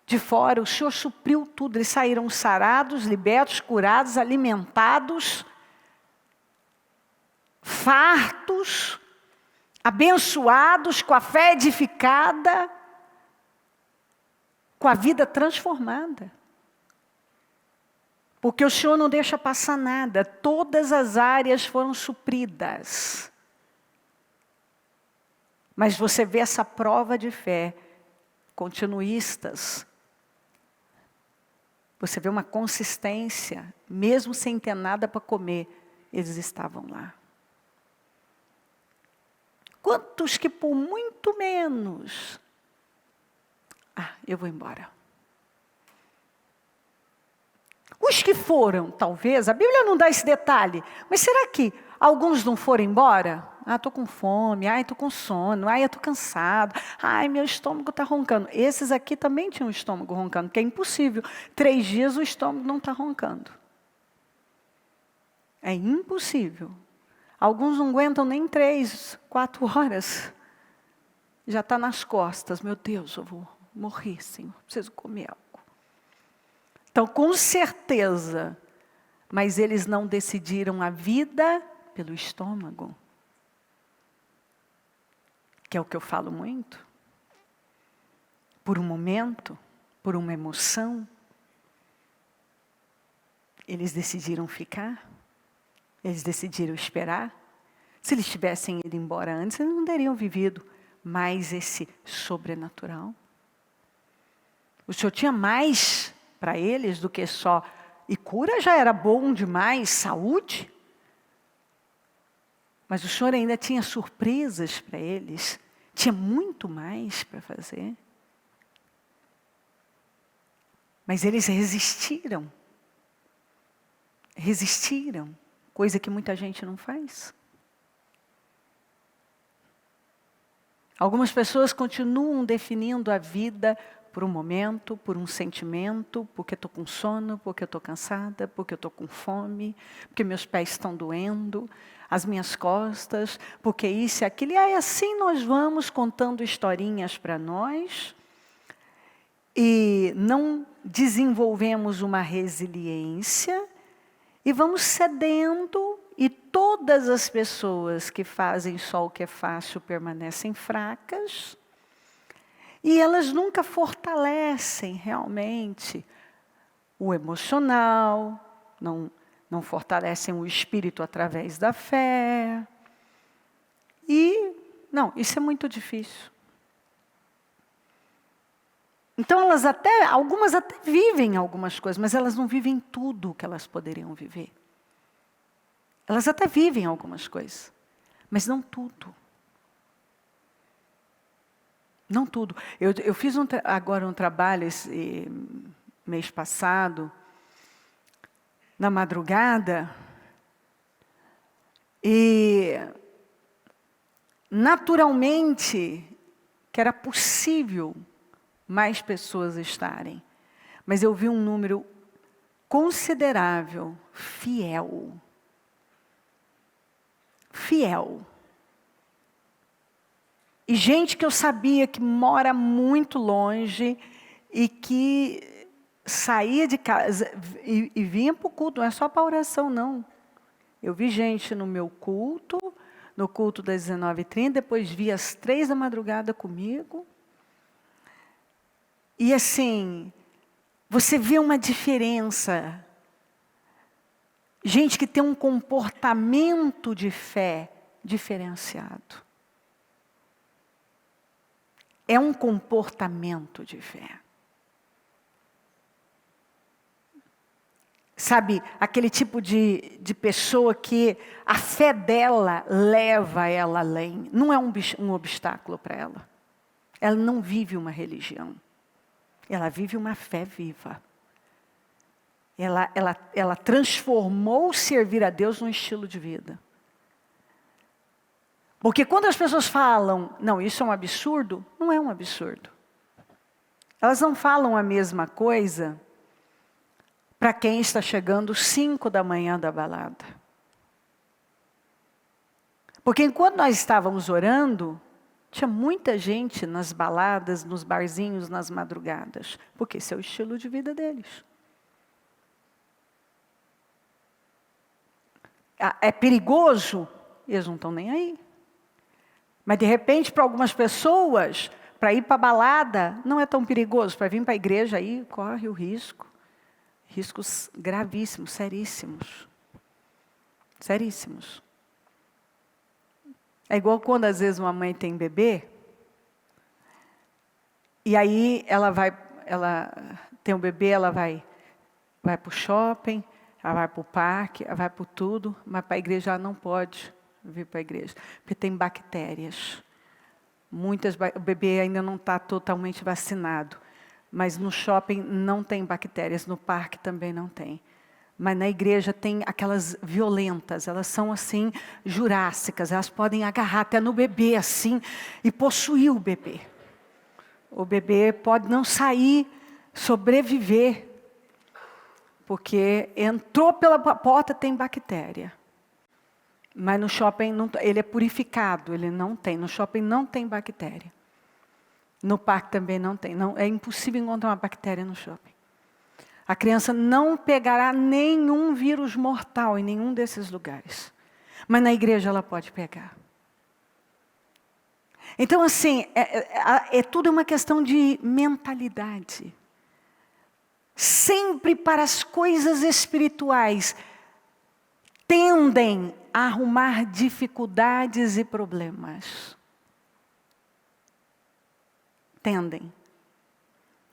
de fora. O Senhor supriu tudo. Eles saíram sarados, libertos, curados, alimentados, fartos, abençoados, com a fé edificada, com a vida transformada. Porque o Senhor não deixa passar nada. Todas as áreas foram supridas. Mas você vê essa prova de fé, continuistas. Você vê uma consistência, mesmo sem ter nada para comer, eles estavam lá. Quantos que por muito menos, eu vou embora. Os que foram, talvez, a Bíblia não dá esse detalhe, mas será que alguns não foram embora? Estou com fome, estou com sono, eu estou cansado, meu estômago está roncando. Esses aqui também tinham o estômago roncando, que é impossível. 3 dias o estômago não está roncando. É impossível. Alguns não aguentam nem 3, 4 horas. Já está nas costas. Meu Deus, eu vou morrer, Senhor. Preciso comer algo. Então, com certeza, mas eles não decidiram a vida pelo estômago. Que é o que eu falo muito. Por um momento, por uma emoção, eles decidiram ficar. Eles decidiram esperar. Se eles tivessem ido embora antes, eles não teriam vivido mais esse sobrenatural. O Senhor tinha mais para eles do que só... E cura já era bom demais, saúde. Mas o Senhor ainda tinha surpresas para eles. Tinha muito mais para fazer. Mas eles resistiram. Resistiram. Coisa que muita gente não faz. Algumas pessoas continuam definindo a vida por um momento, por um sentimento, porque estou com sono, porque estou cansada, porque estou com fome, porque meus pés estão doendo, as minhas costas, porque isso e aquilo. E aí assim nós vamos contando historinhas para nós e não desenvolvemos uma resiliência e vamos cedendo. E todas as pessoas que fazem só o que é fácil permanecem fracas. E elas nunca fortalecem realmente o emocional, não fortalecem o espírito através da fé. E, não, isso é muito difícil. Então algumas até vivem algumas coisas, mas elas não vivem tudo o que elas poderiam viver. Elas até vivem algumas coisas, mas não tudo. Não tudo. Eu fiz agora um trabalho esse mês passado, na madrugada, e naturalmente que era possível mais pessoas estarem, mas eu vi um número considerável, fiel. E gente que eu sabia que mora muito longe e que saía de casa e vinha para o culto, não é só para oração, não. Eu vi gente no meu culto, no culto das 19h30, depois vi às 3 da madrugada comigo. E assim, você vê uma diferença. Gente que tem um comportamento de fé diferenciado. É um comportamento de fé. Sabe, aquele tipo de pessoa que a fé dela leva ela além. Não é um obstáculo para ela. Ela não vive uma religião. Ela vive uma fé viva. Ela transformou servir a Deus num estilo de vida. Porque quando as pessoas falam, não, isso é um absurdo, não é um absurdo. Elas não falam a mesma coisa para quem está chegando 5 da manhã da balada. Porque enquanto nós estávamos orando, tinha muita gente nas baladas, nos barzinhos, nas madrugadas. Porque esse é o estilo de vida deles. É perigoso? Eles não estão nem aí. Mas de repente, para algumas pessoas, para ir para a balada, não é tão perigoso. Para vir para a igreja, aí corre o risco. Riscos gravíssimos, seríssimos. Seríssimos. É igual quando às vezes uma mãe tem bebê, e aí ela tem um bebê, ela vai para o shopping, ela vai para o parque, ela vai para tudo, mas para a igreja ela não pode vir para a igreja, porque tem bactérias. O bebê ainda não está totalmente vacinado, mas no shopping não tem bactérias, no parque também não tem. Mas na igreja tem aquelas violentas, elas são assim, jurássicas, elas podem agarrar até no bebê assim, e possuir o bebê. O bebê pode não sair, sobreviver, porque entrou pela porta, tem bactéria. Mas no shopping, ele é purificado, ele não tem. No shopping não tem bactéria. No parque também não tem. É impossível encontrar uma bactéria no shopping. A criança não pegará nenhum vírus mortal em nenhum desses lugares. Mas na igreja ela pode pegar. Então assim, tudo uma questão de mentalidade. sempre para as coisas espirituais, tendem a arrumar dificuldades e problemas. Tendem.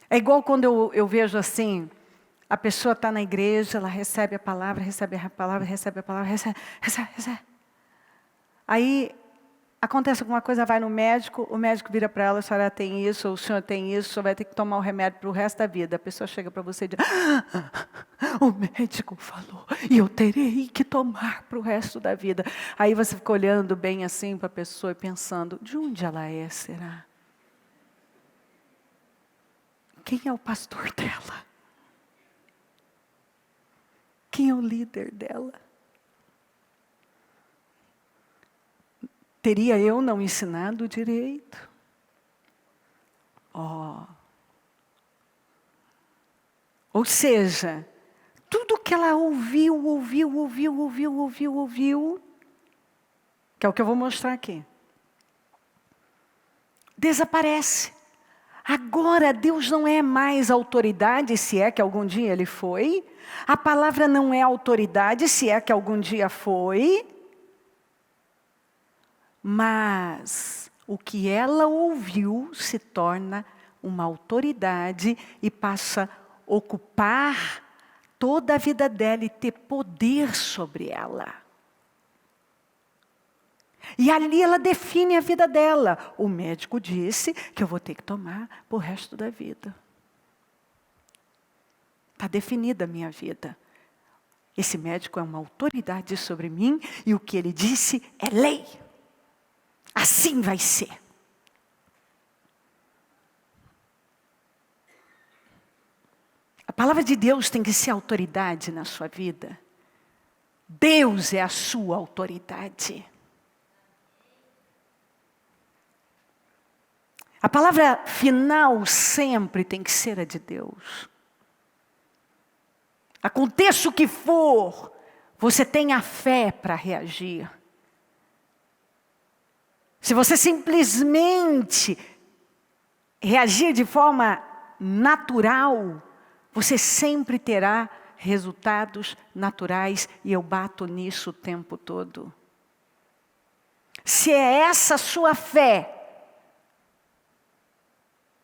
É igual quando eu vejo assim, a pessoa está na igreja, ela recebe a palavra, recebe. Aí acontece alguma coisa, vai no médico, o médico vira para ela, a senhora tem isso, ou o senhor tem isso, o senhor vai ter que tomar o remédio para o resto da vida. A pessoa chega para você e diz, o médico falou, e eu terei que tomar para o resto da vida. Aí você fica olhando bem assim para a pessoa e pensando, de onde ela é, será? Quem é o pastor dela? Quem é o líder dela? Teria eu não ensinado direito? Ou seja, tudo que ela ouviu, que é o que eu vou mostrar aqui, desaparece. Agora Deus não é mais autoridade, se é que algum dia Ele foi. A palavra não é autoridade, se é que algum dia foi. Mas o que ela ouviu se torna uma autoridade e passa a ocupar toda a vida dela e ter poder sobre ela. E ali ela define a vida dela. O médico disse que eu vou ter que tomar pro resto da vida. Está definida a minha vida. Esse médico é uma autoridade sobre mim e o que ele disse é lei. Assim vai ser. A palavra de Deus tem que ser autoridade na sua vida. Deus é a sua autoridade. A palavra final sempre tem que ser a de Deus. Aconteça o que for, você tem a fé para reagir. Se você simplesmente reagir de forma natural, você sempre terá resultados naturais, e eu bato nisso o tempo todo. Se é essa a sua fé,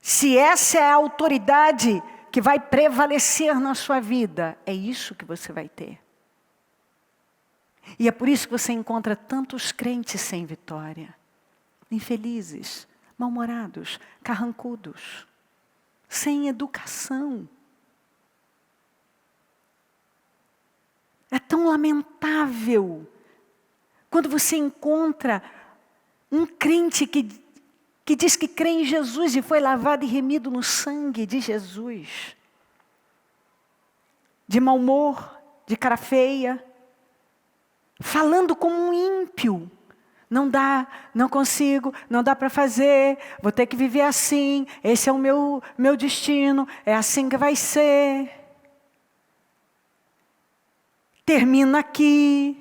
se essa é a autoridade que vai prevalecer na sua vida, é isso que você vai ter. E é por isso que você encontra tantos crentes sem vitória, infelizes, mal-humorados, carrancudos, sem educação. É tão lamentável quando você encontra um crente que diz que crê em Jesus e foi lavado e remido no sangue de Jesus. De mau humor, de cara feia, falando como um ímpio. Não dá, não consigo, não dá para fazer, vou ter que viver assim, esse é o meu destino, é assim que vai ser. Termina aqui.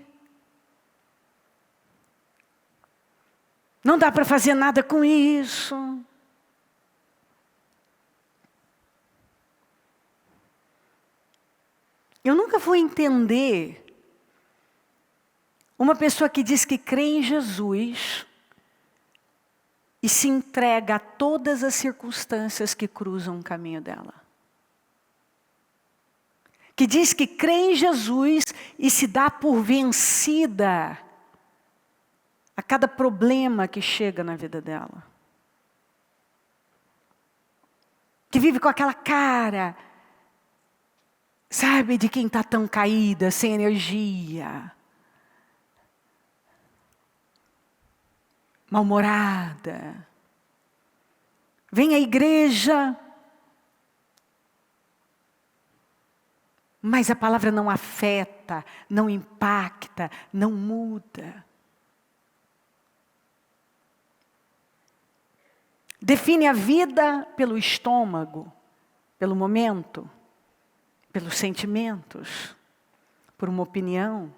Não dá para fazer nada com isso. Eu nunca vou entender uma pessoa que diz que crê em Jesus e se entrega a todas as circunstâncias que cruzam o caminho dela. Que diz que crê em Jesus e se dá por vencida a cada problema que chega na vida dela. Que vive com aquela cara, sabe, de quem está tão caída, sem energia. Mal-humorada. Vem à igreja, mas a palavra não afeta, não impacta, não muda. Define a vida pelo estômago, pelo momento, pelos sentimentos, por uma opinião.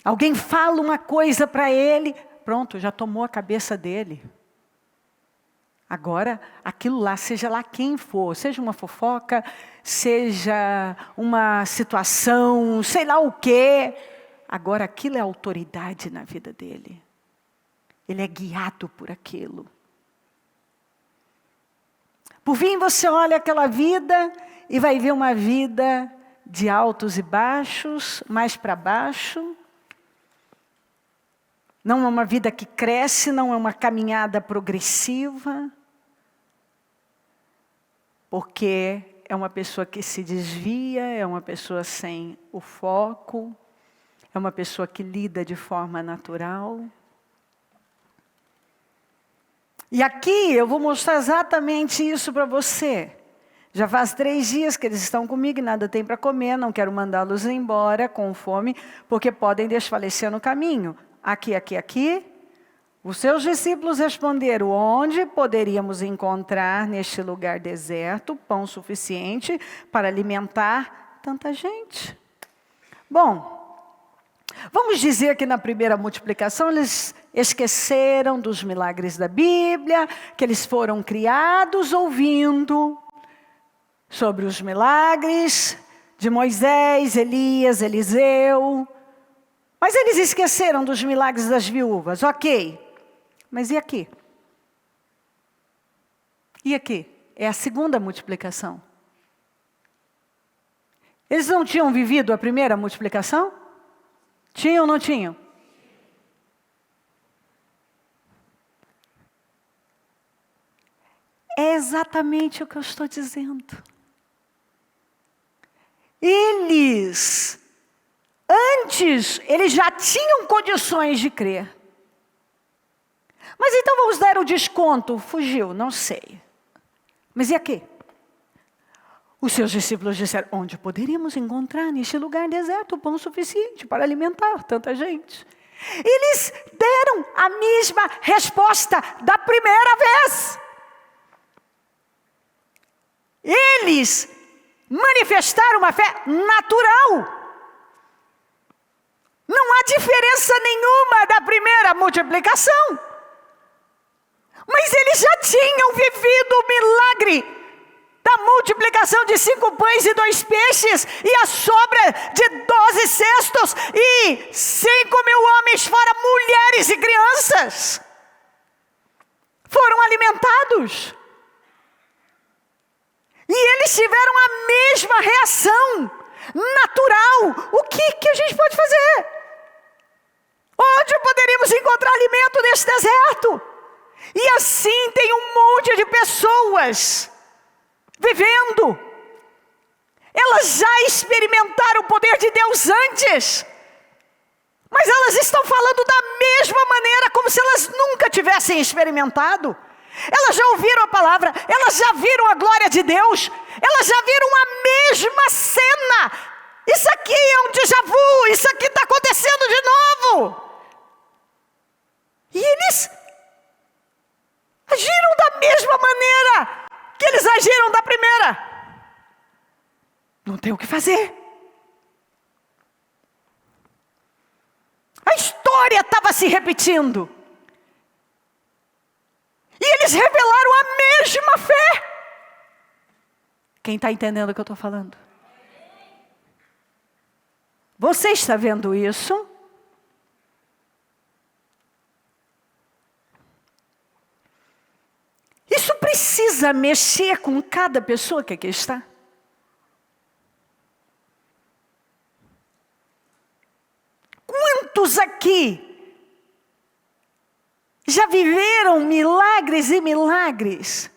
Alguém fala uma coisa para ele, pronto, já tomou a cabeça dele. Agora, aquilo lá, seja lá quem for, seja uma fofoca, seja uma situação, sei lá o quê, agora aquilo é autoridade na vida dele. Ele é guiado por aquilo. Por fim, você olha aquela vida e vai ver uma vida de altos e baixos, mais para baixo. Não é uma vida que cresce, não é uma caminhada progressiva. Porque é uma pessoa que se desvia, é uma pessoa sem o foco, é uma pessoa que lida de forma natural. E aqui eu vou mostrar exatamente isso para você. Já faz 3 dias que eles estão comigo e nada tem para comer, não quero mandá-los embora com fome, porque podem desfalecer no caminho. Aqui. Os seus discípulos responderam: onde poderíamos encontrar neste lugar deserto pão suficiente para alimentar tanta gente? Bom, vamos dizer que na primeira multiplicação eles esqueceram dos milagres da Bíblia, que eles foram criados ouvindo sobre os milagres de Moisés, Elias, Eliseu. Mas eles esqueceram dos milagres das viúvas, ok. Mas e aqui? E aqui? É a segunda multiplicação. Eles não tinham vivido a primeira multiplicação? Tinham ou não tinham? É exatamente o que eu estou dizendo. Antes, eles já tinham condições de crer. Mas então vamos dar o desconto. Fugiu, não sei. Mas e aqui? Os seus discípulos disseram: onde poderíamos encontrar neste lugar deserto pão suficiente para alimentar tanta gente? Eles deram a mesma resposta da primeira vez. Eles manifestaram uma fé natural. Não há diferença nenhuma da primeira multiplicação. Mas eles já tinham vivido o milagre da multiplicação de 5 pães e 2 peixes, e a sobra de 12 cestos, e 5.000 homens, fora mulheres e crianças, foram alimentados. E eles tiveram a mesma reação natural. O que a gente pode fazer? Onde poderíamos encontrar alimento nesse deserto? E assim tem um monte de pessoas vivendo. Elas já experimentaram o poder de Deus antes, mas elas estão falando da mesma maneira, como se elas nunca tivessem experimentado. Elas já ouviram a palavra, elas já viram a glória de Deus, elas já viram a mesma cena. Isso aqui é um déjà vu, isso aqui está acontecendo de novo. E eles agiram da mesma maneira que eles agiram da primeira. Não tem o que fazer. A história estava se repetindo. E eles revelaram a mesma fé. Quem está entendendo o que eu estou falando? Você está vendo isso? Isso precisa mexer com cada pessoa que aqui está. Quantos aqui já viveram milagres e milagres?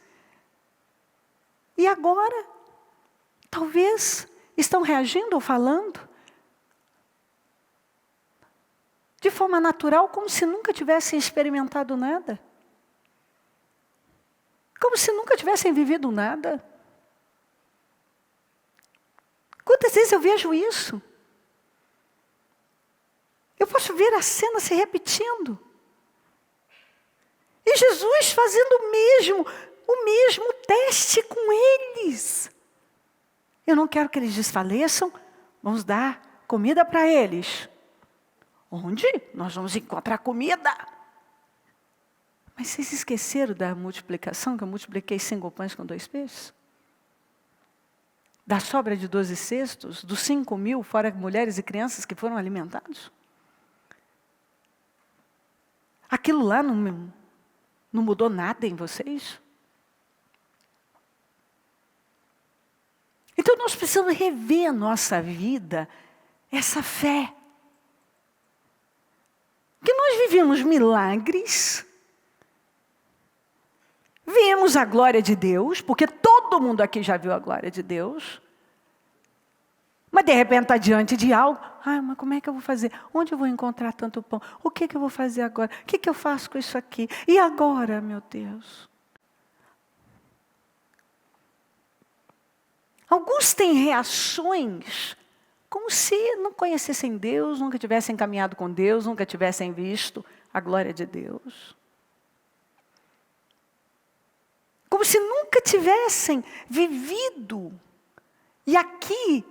E agora, talvez, estão reagindo ou falando de forma natural, como se nunca tivessem experimentado nada. Como se nunca tivessem vivido nada. Quantas vezes eu vejo isso? Eu posso ver a cena se repetindo. E Jesus fazendo o mesmo teste com eles. Eu não quero que eles desfaleçam, vamos dar comida para eles. Onde nós vamos encontrar comida? Mas vocês esqueceram da multiplicação, que eu multipliquei 5 pães com 2 peixes? Da sobra de 12 cestos, dos 5.000, fora mulheres e crianças que foram alimentados? Aquilo lá não mudou nada em vocês? Então nós precisamos rever a nossa vida, essa fé. Que nós vivemos milagres, vemos a glória de Deus, porque todo mundo aqui já viu a glória de Deus. Mas de repente está diante de algo. Mas como é que eu vou fazer? Onde eu vou encontrar tanto pão? O que eu vou fazer agora? O que eu faço com isso aqui? E agora, meu Deus? Alguns têm reações como se não conhecessem Deus, nunca tivessem caminhado com Deus, nunca tivessem visto a glória de Deus. Como se nunca tivessem vivido. E aqui,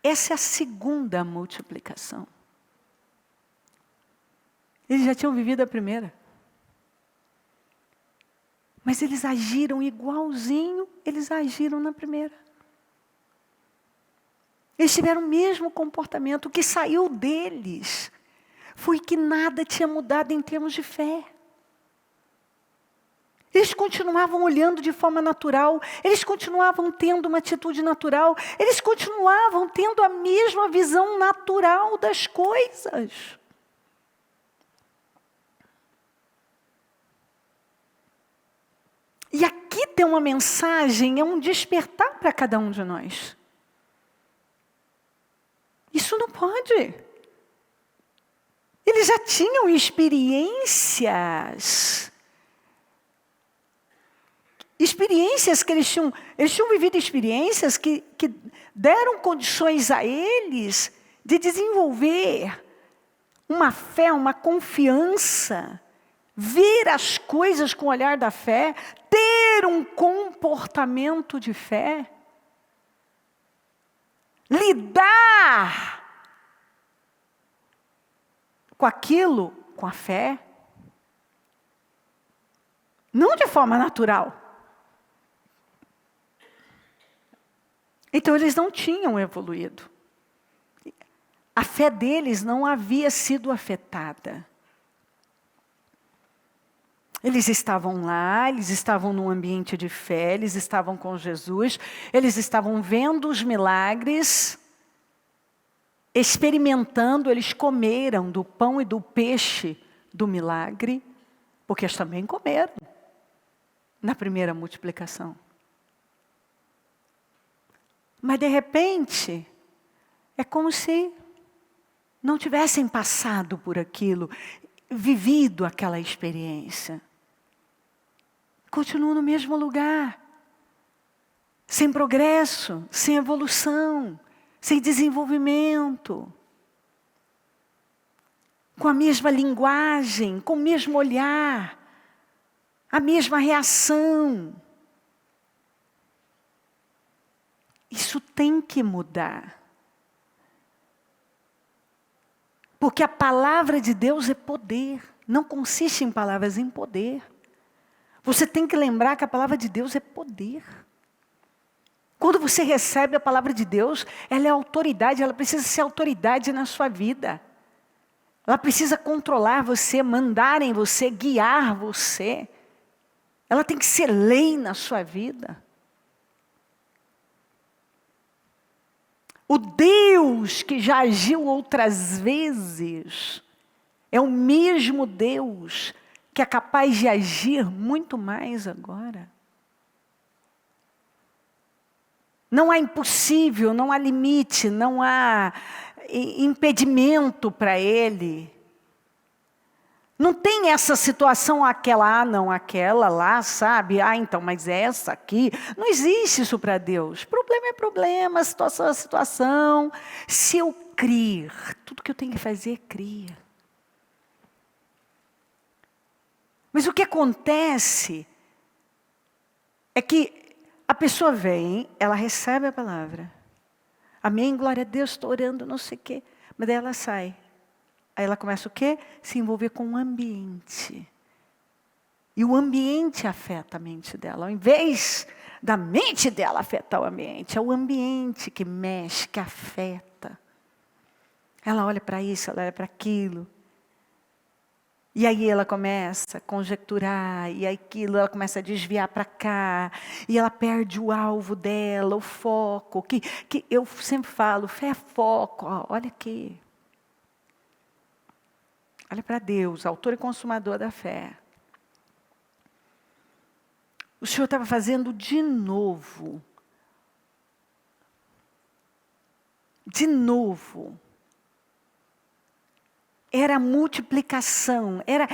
essa é a segunda multiplicação. Eles já tinham vivido a primeira. Mas eles agiram igualzinho, eles agiram na primeira. Eles tiveram o mesmo comportamento. O que saiu deles foi que nada tinha mudado em termos de fé. Eles continuavam olhando de forma natural, eles continuavam tendo uma atitude natural, eles continuavam tendo a mesma visão natural das coisas. E aqui tem uma mensagem, é um despertar para cada um de nós. Isso não pode. Eles já tinham experiências que eles tinham vivido experiências que deram condições a eles de desenvolver uma fé, uma confiança, ver as coisas com o olhar da fé, ter um comportamento de fé, lidar com aquilo, com a fé, não de forma natural. Então eles não tinham evoluído. A fé deles não havia sido afetada. Eles estavam lá, eles estavam num ambiente de fé, eles estavam com Jesus, eles estavam vendo os milagres, experimentando, eles comeram do pão e do peixe do milagre, porque eles também comeram na primeira multiplicação. Mas de repente, é como se não tivessem passado por aquilo, vivido aquela experiência. Continuam no mesmo lugar, sem progresso, sem evolução, sem desenvolvimento, com a mesma linguagem, com o mesmo olhar, a mesma reação. Isso tem que mudar. Porque a palavra de Deus é poder, não consiste em palavras, em poder. Você tem que lembrar que a palavra de Deus é poder. Quando você recebe a palavra de Deus, ela é autoridade, ela precisa ser autoridade na sua vida. Ela precisa controlar você, mandar em você, guiar você. Ela tem que ser lei na sua vida. O Deus que já agiu outras vezes é o mesmo Deus que é capaz de agir muito mais agora. Não há impossível, não há limite, não há impedimento para Ele. Não tem essa situação, aquela, não, aquela lá, sabe? Então, mas essa aqui. Não existe isso para Deus. Problema é problema, situação é situação. Se eu crer, tudo que eu tenho que fazer é crer. Mas o que acontece é que a pessoa vem, ela recebe a palavra. Amém, glória a Deus, estou orando, não sei o quê. Mas daí ela sai. Aí ela começa o quê? Se envolver com o ambiente. E o ambiente afeta a mente dela. Ao invés da mente dela afetar o ambiente, é o ambiente que mexe, que afeta. Ela olha para isso, ela olha para aquilo. E aí ela começa a conjecturar, e aquilo ela começa a desviar para cá, e ela perde o alvo dela, o foco, que eu sempre falo, fé é foco, ó, olha aqui. Olha para Deus, autor e consumador da fé. O Senhor estava fazendo de novo. De novo. Era a multiplicação, era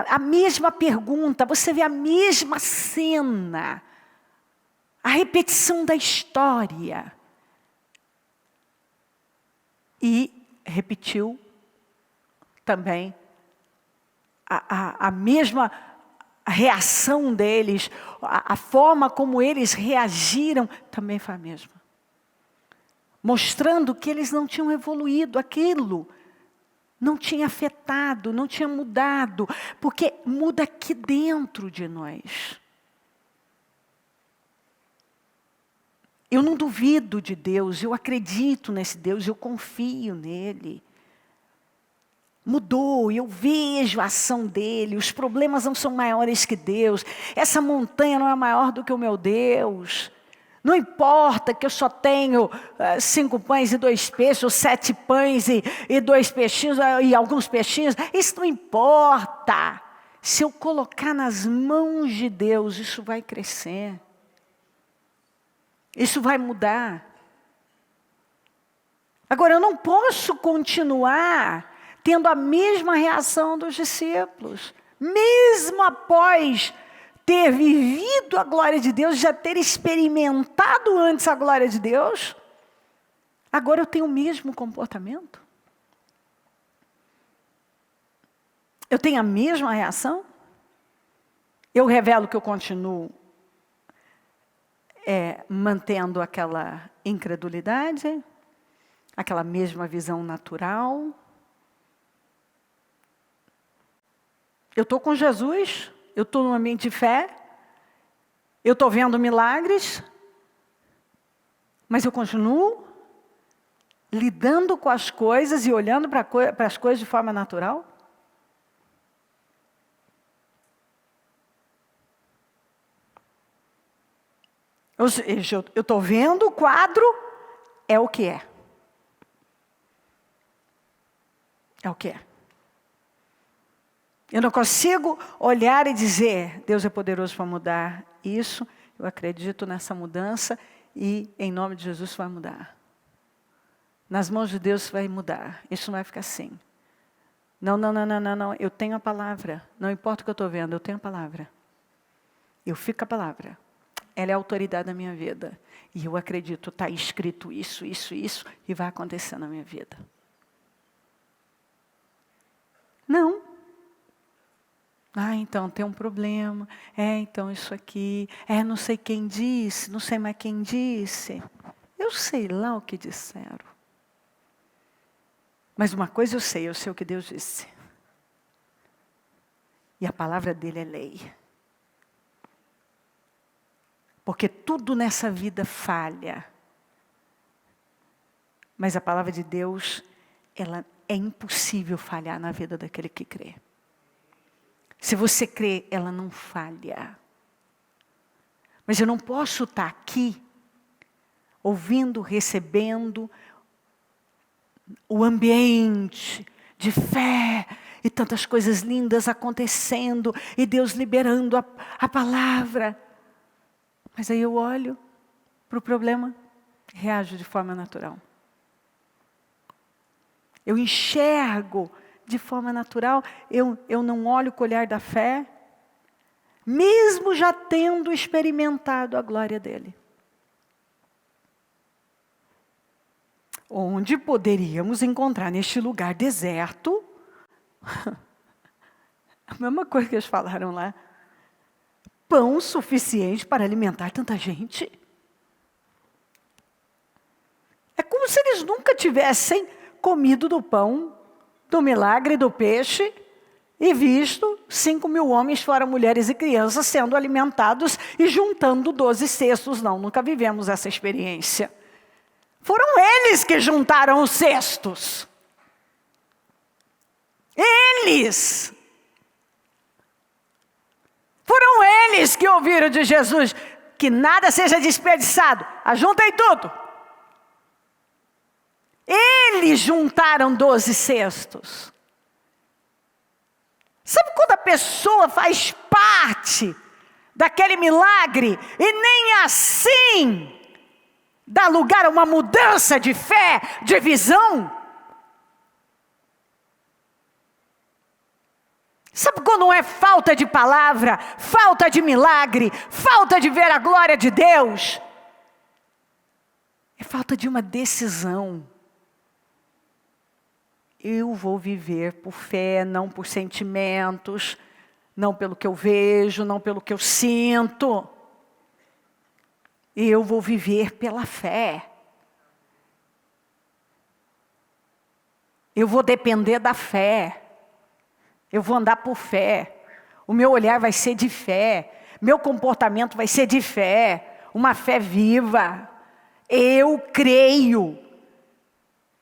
a mesma pergunta, você vê a mesma cena, a repetição da história. E repetiu também a mesma reação deles, a forma como eles reagiram, também foi a mesma. Mostrando que eles não tinham evoluído aquilo. Não tinha afetado, não tinha mudado, porque muda aqui dentro de nós. Eu não duvido de Deus, eu acredito nesse Deus, eu confio nele. Mudou, eu vejo a ação dele, os problemas não são maiores que Deus, essa montanha não é maior do que o meu Deus. Não importa que eu só tenho 5 pães e 2 peixes, ou 7 pães e 2 peixinhos, e alguns peixinhos. Isso não importa. Se eu colocar nas mãos de Deus, isso vai crescer. Isso vai mudar. Agora, eu não posso continuar tendo a mesma reação dos discípulos. Mesmo após ter vivido a glória de Deus, já ter experimentado antes a glória de Deus, agora eu tenho o mesmo comportamento? Eu tenho a mesma reação? Eu revelo que eu continuo mantendo aquela incredulidade, aquela mesma visão natural? Eu estou com Jesus, eu estou num ambiente de fé, eu estou vendo milagres, mas eu continuo lidando com as coisas e olhando para as coisas de forma natural? Ou seja, eu estou vendo o quadro, é o que é. É o que é. Eu não consigo olhar e dizer, Deus é poderoso para mudar isso, eu acredito nessa mudança e em nome de Jesus vai mudar. Nas mãos de Deus vai mudar, isso não vai ficar assim. Não, eu tenho a palavra, não importa o que eu estou vendo, eu tenho a palavra. Eu fico com a palavra, ela é a autoridade da minha vida. E eu acredito, está escrito isso, e vai acontecer na minha vida. Não. Então tem um problema, então isso aqui, não sei quem disse, não sei mais quem disse. Eu sei lá o que disseram. Mas uma coisa eu sei o que Deus disse. E a palavra dele é lei. Porque tudo nessa vida falha. Mas a palavra de Deus, ela é impossível falhar na vida daquele que crê. Se você crê, ela não falha. Mas eu não posso estar aqui, ouvindo, recebendo o ambiente de fé e tantas coisas lindas acontecendo e Deus liberando a palavra. Mas aí eu olho para o problema e reajo de forma natural. Eu enxergo de forma natural, eu não olho com o olhar da fé, mesmo já tendo experimentado a glória dele. Onde poderíamos encontrar neste lugar deserto, a mesma coisa que eles falaram lá, pão suficiente para alimentar tanta gente. É como se eles nunca tivessem comido do pão, do milagre do peixe, E visto 5.000 homens, fora mulheres e crianças, sendo alimentados e juntando 12 cestos. Não, nunca vivemos essa experiência. Foram eles que juntaram os cestos. Eles. Foram eles que ouviram de Jesus que nada seja desperdiçado. Ajuntem tudo. Eles juntaram 12 cestos. Sabe quando a pessoa faz parte daquele milagre e nem assim dá lugar a uma mudança de fé, de visão? Sabe quando é falta de palavra, falta de milagre, falta de ver a glória de Deus? É falta de uma decisão. Eu vou viver por fé, não por sentimentos, não pelo que eu vejo, não pelo que eu sinto. Eu vou viver pela fé. Eu vou depender da fé. Eu vou andar por fé. O meu olhar vai ser de fé. Meu comportamento vai ser de fé. Uma fé viva. Eu creio.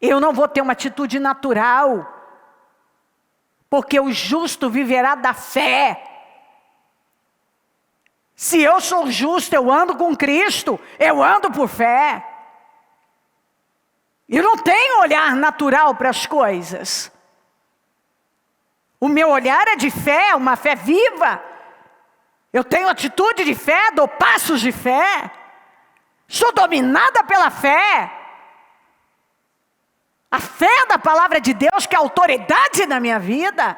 Eu não vou ter uma atitude natural, porque o justo viverá da fé. Se eu sou justo, eu ando com Cristo, eu ando por fé. Eu não tenho olhar natural para as coisas. O meu olhar é de fé, uma fé viva. Eu tenho atitude de fé, dou passos de fé. Sou dominada pela fé. A fé da palavra de Deus, que é a autoridade na minha vida,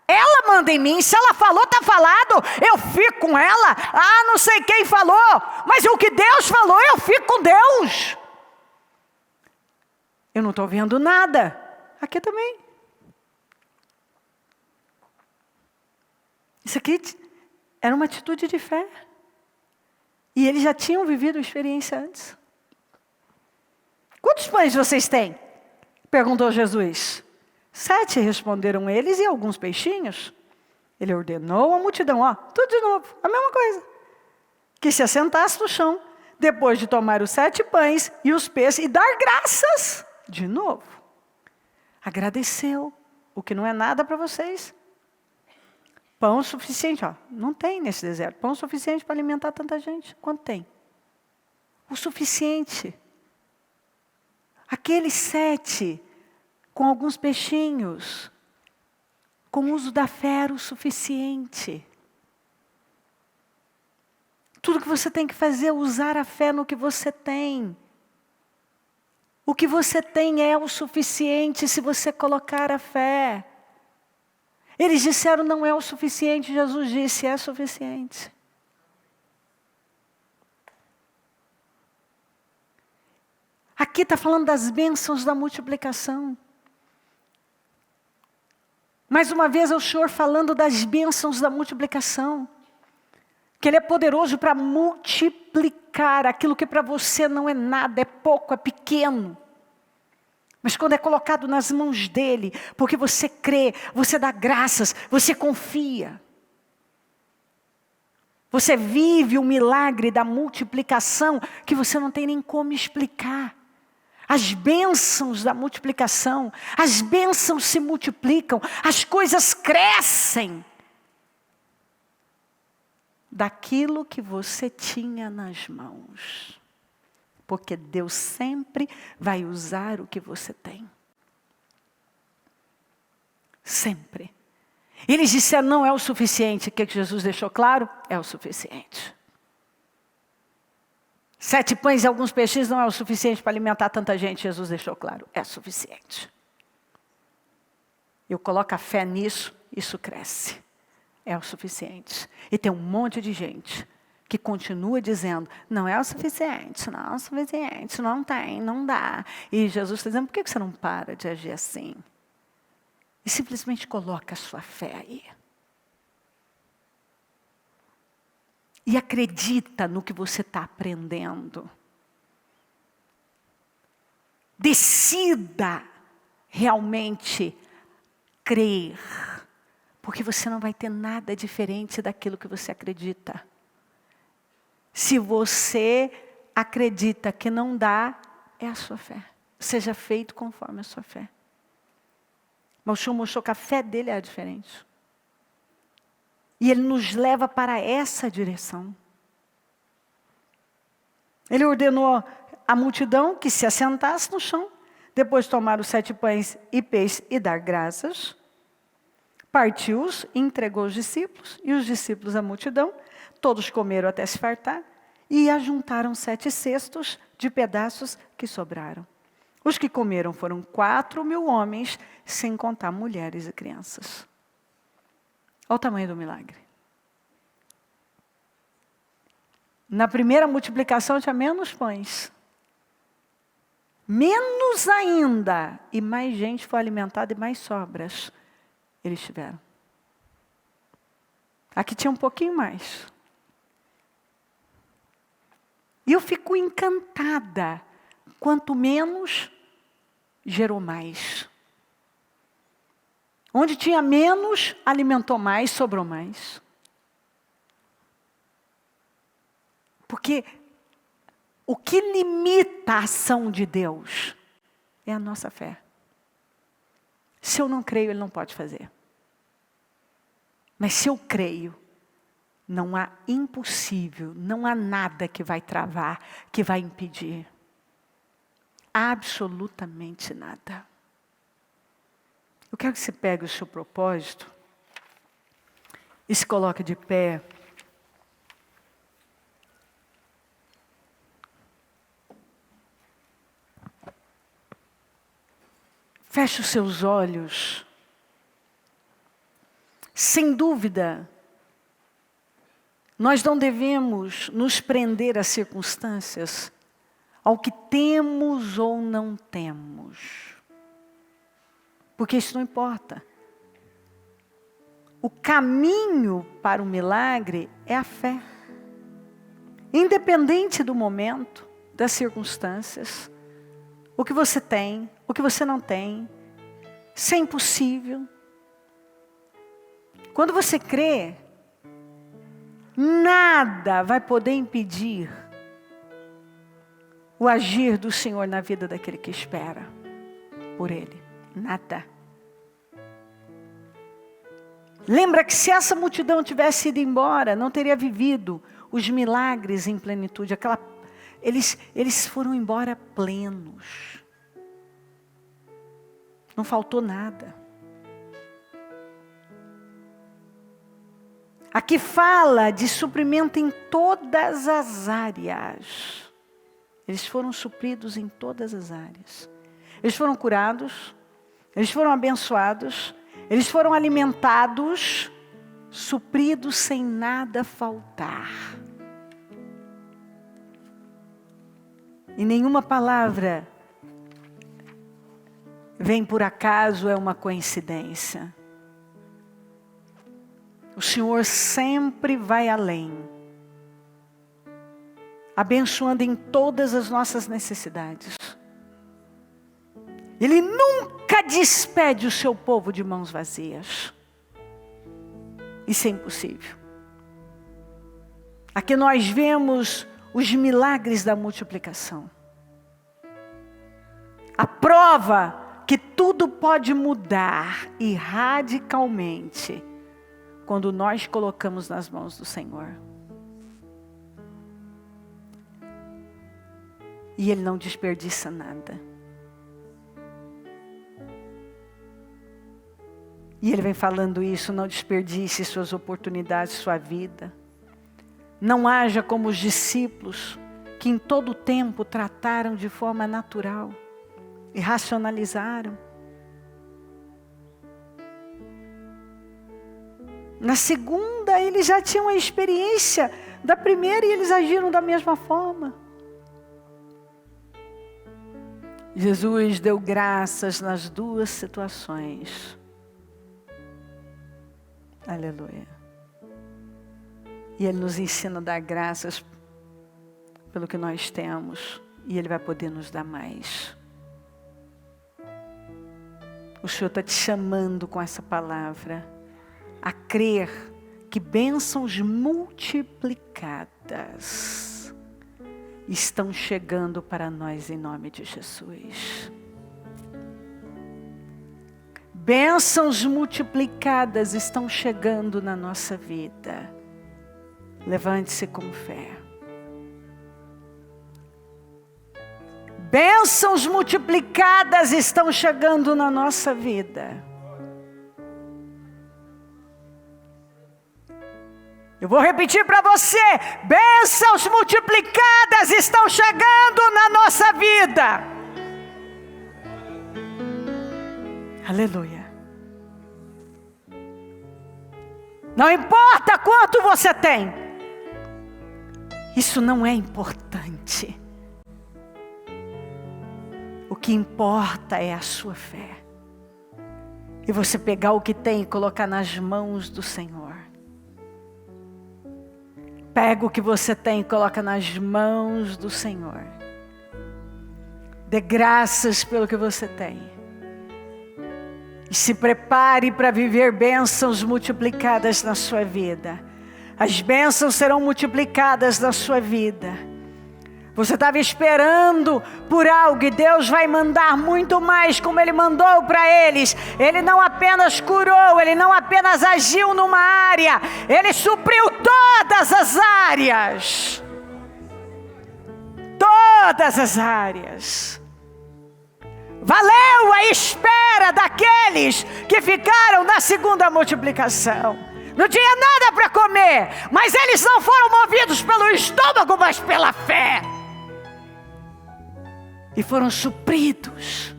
ela manda em mim. Se ela falou, está falado, eu fico com ela. Ah, não sei quem falou, mas o que Deus falou, eu fico com Deus. Eu não estou vendo nada. Aqui também. Isso aqui era uma atitude de fé. E eles já tinham vivido a experiência antes. Quantos pães vocês têm? Perguntou Jesus. 7, responderam eles, e alguns peixinhos. Ele ordenou a multidão, tudo de novo, a mesma coisa. Que se assentasse no chão, depois de tomar os 7 pães e os peixes, e dar graças, de novo. Agradeceu, o que não é nada para vocês. Pão suficiente, não tem nesse deserto. Pão suficiente para alimentar tanta gente. Quanto tem? O suficiente. Aqueles 7, com alguns peixinhos, com o uso da fé era o suficiente. Tudo que você tem que fazer é usar a fé no que você tem. O que você tem é o suficiente se você colocar a fé. Eles disseram, não é o suficiente. Jesus disse, é suficiente. Aqui está falando das bênçãos da multiplicação. Mais uma vez é o Senhor falando das bênçãos da multiplicação. Que Ele é poderoso para multiplicar aquilo que para você não é nada, é pouco, é pequeno. Mas quando é colocado nas mãos dEle, porque você crê, você dá graças, você confia. Você vive o milagre da multiplicação que você não tem nem como explicar. As bênçãos da multiplicação, as bênçãos se multiplicam, as coisas crescem. Daquilo que você tinha nas mãos. Porque Deus sempre vai usar o que você tem. Sempre. Eles disseram, não é o suficiente. O que Jesus deixou claro? É o suficiente. 7 pães e alguns peixes não é o suficiente para alimentar tanta gente. Jesus deixou claro, é suficiente. Eu coloco a fé nisso, isso cresce. É o suficiente. E tem um monte de gente que continua dizendo, não é o suficiente, não é o suficiente, não tem, não dá. E Jesus está dizendo, por que você não para de agir assim? E simplesmente coloca a sua fé aí. E acredita no que você está aprendendo. Decida realmente crer. Porque você não vai ter nada diferente daquilo que você acredita. Se você acredita que não dá, é a sua fé. Seja feito conforme a sua fé. Mas o Senhor mostrou que a fé dele é diferente. E ele nos leva para essa direção. Ele ordenou à multidão que se assentasse no chão, depois de tomar os 7 pães e peixes e dar graças, partiu-os e entregou os discípulos, e os discípulos à multidão. Todos comeram até se fartar, e ajuntaram 7 cestos de pedaços que sobraram. Os que comeram foram 4.000 homens, sem contar mulheres e crianças. Olha o tamanho do milagre. Na primeira multiplicação tinha menos pães. Menos ainda. E mais gente foi alimentada e mais sobras eles tiveram. Aqui tinha um pouquinho mais. E eu fico encantada. Quanto menos, gerou mais. Onde tinha menos, alimentou mais, sobrou mais. Porque o que limita a ação de Deus é a nossa fé. Se eu não creio, Ele não pode fazer. Mas se eu creio, não há impossível, não há nada que vai travar, que vai impedir. Absolutamente nada. Eu quero que você pegue o seu propósito e se coloque de pé. Feche os seus olhos. Sem dúvida, nós não devemos nos prender às circunstâncias, ao que temos ou não temos. Porque isso não importa. O caminho para o milagre é a fé. Independente do momento, das circunstâncias, o que você tem, o que você não tem, se é impossível. Quando você crê, nada vai poder impedir o agir do Senhor na vida daquele que espera por Ele. Nada. Lembra que se essa multidão tivesse ido embora, não teria vivido os milagres em plenitude. Eles foram embora plenos. Não faltou nada. Aqui fala de suprimento em todas as áreas. Eles foram supridos em todas as áreas. Eles foram curados, eles foram abençoados, eles foram alimentados, supridos sem nada faltar. E nenhuma palavra vem por acaso, é uma coincidência. O Senhor sempre vai além, abençoando em todas as nossas necessidades. Ele nunca despede o seu povo de mãos vazias. Isso é impossível. Aqui nós vemos os milagres da multiplicação. A prova que tudo pode mudar e radicalmente quando nós colocamos nas mãos do Senhor. E Ele não desperdiça nada. E Ele vem falando isso, não desperdice suas oportunidades, sua vida. Não haja como os discípulos, que em todo o tempo trataram de forma natural e racionalizaram. Na segunda, eles já tinham a experiência da primeira e eles agiram da mesma forma. Jesus deu graças nas duas situações. Aleluia. E Ele nos ensina a dar graças pelo que nós temos. E Ele vai poder nos dar mais. O Senhor está te chamando com essa palavra a crer que bênçãos multiplicadas estão chegando para nós em nome de Jesus. Bênçãos multiplicadas estão chegando na nossa vida. Levante-se com fé. Bênçãos multiplicadas estão chegando na nossa vida. Eu vou repetir para você. Bênçãos multiplicadas estão chegando na nossa vida. Aleluia. Não importa quanto você tem. Isso não é importante. O que importa é a sua fé. E você pegar o que tem e colocar nas mãos do Senhor. Pega o que você tem e coloca nas mãos do Senhor. Dê graças pelo que você tem. E se prepare para viver bênçãos multiplicadas na sua vida. As bênçãos serão multiplicadas na sua vida. Você estava esperando por algo e Deus vai mandar muito mais como Ele mandou para eles. Ele não apenas curou, Ele não apenas agiu numa área, Ele supriu todas as áreas. Todas as áreas. Valeu a espera daqueles que ficaram na segunda multiplicação. Não tinha nada para comer, mas eles não foram movidos pelo estômago, mas pela fé. E foram supridos.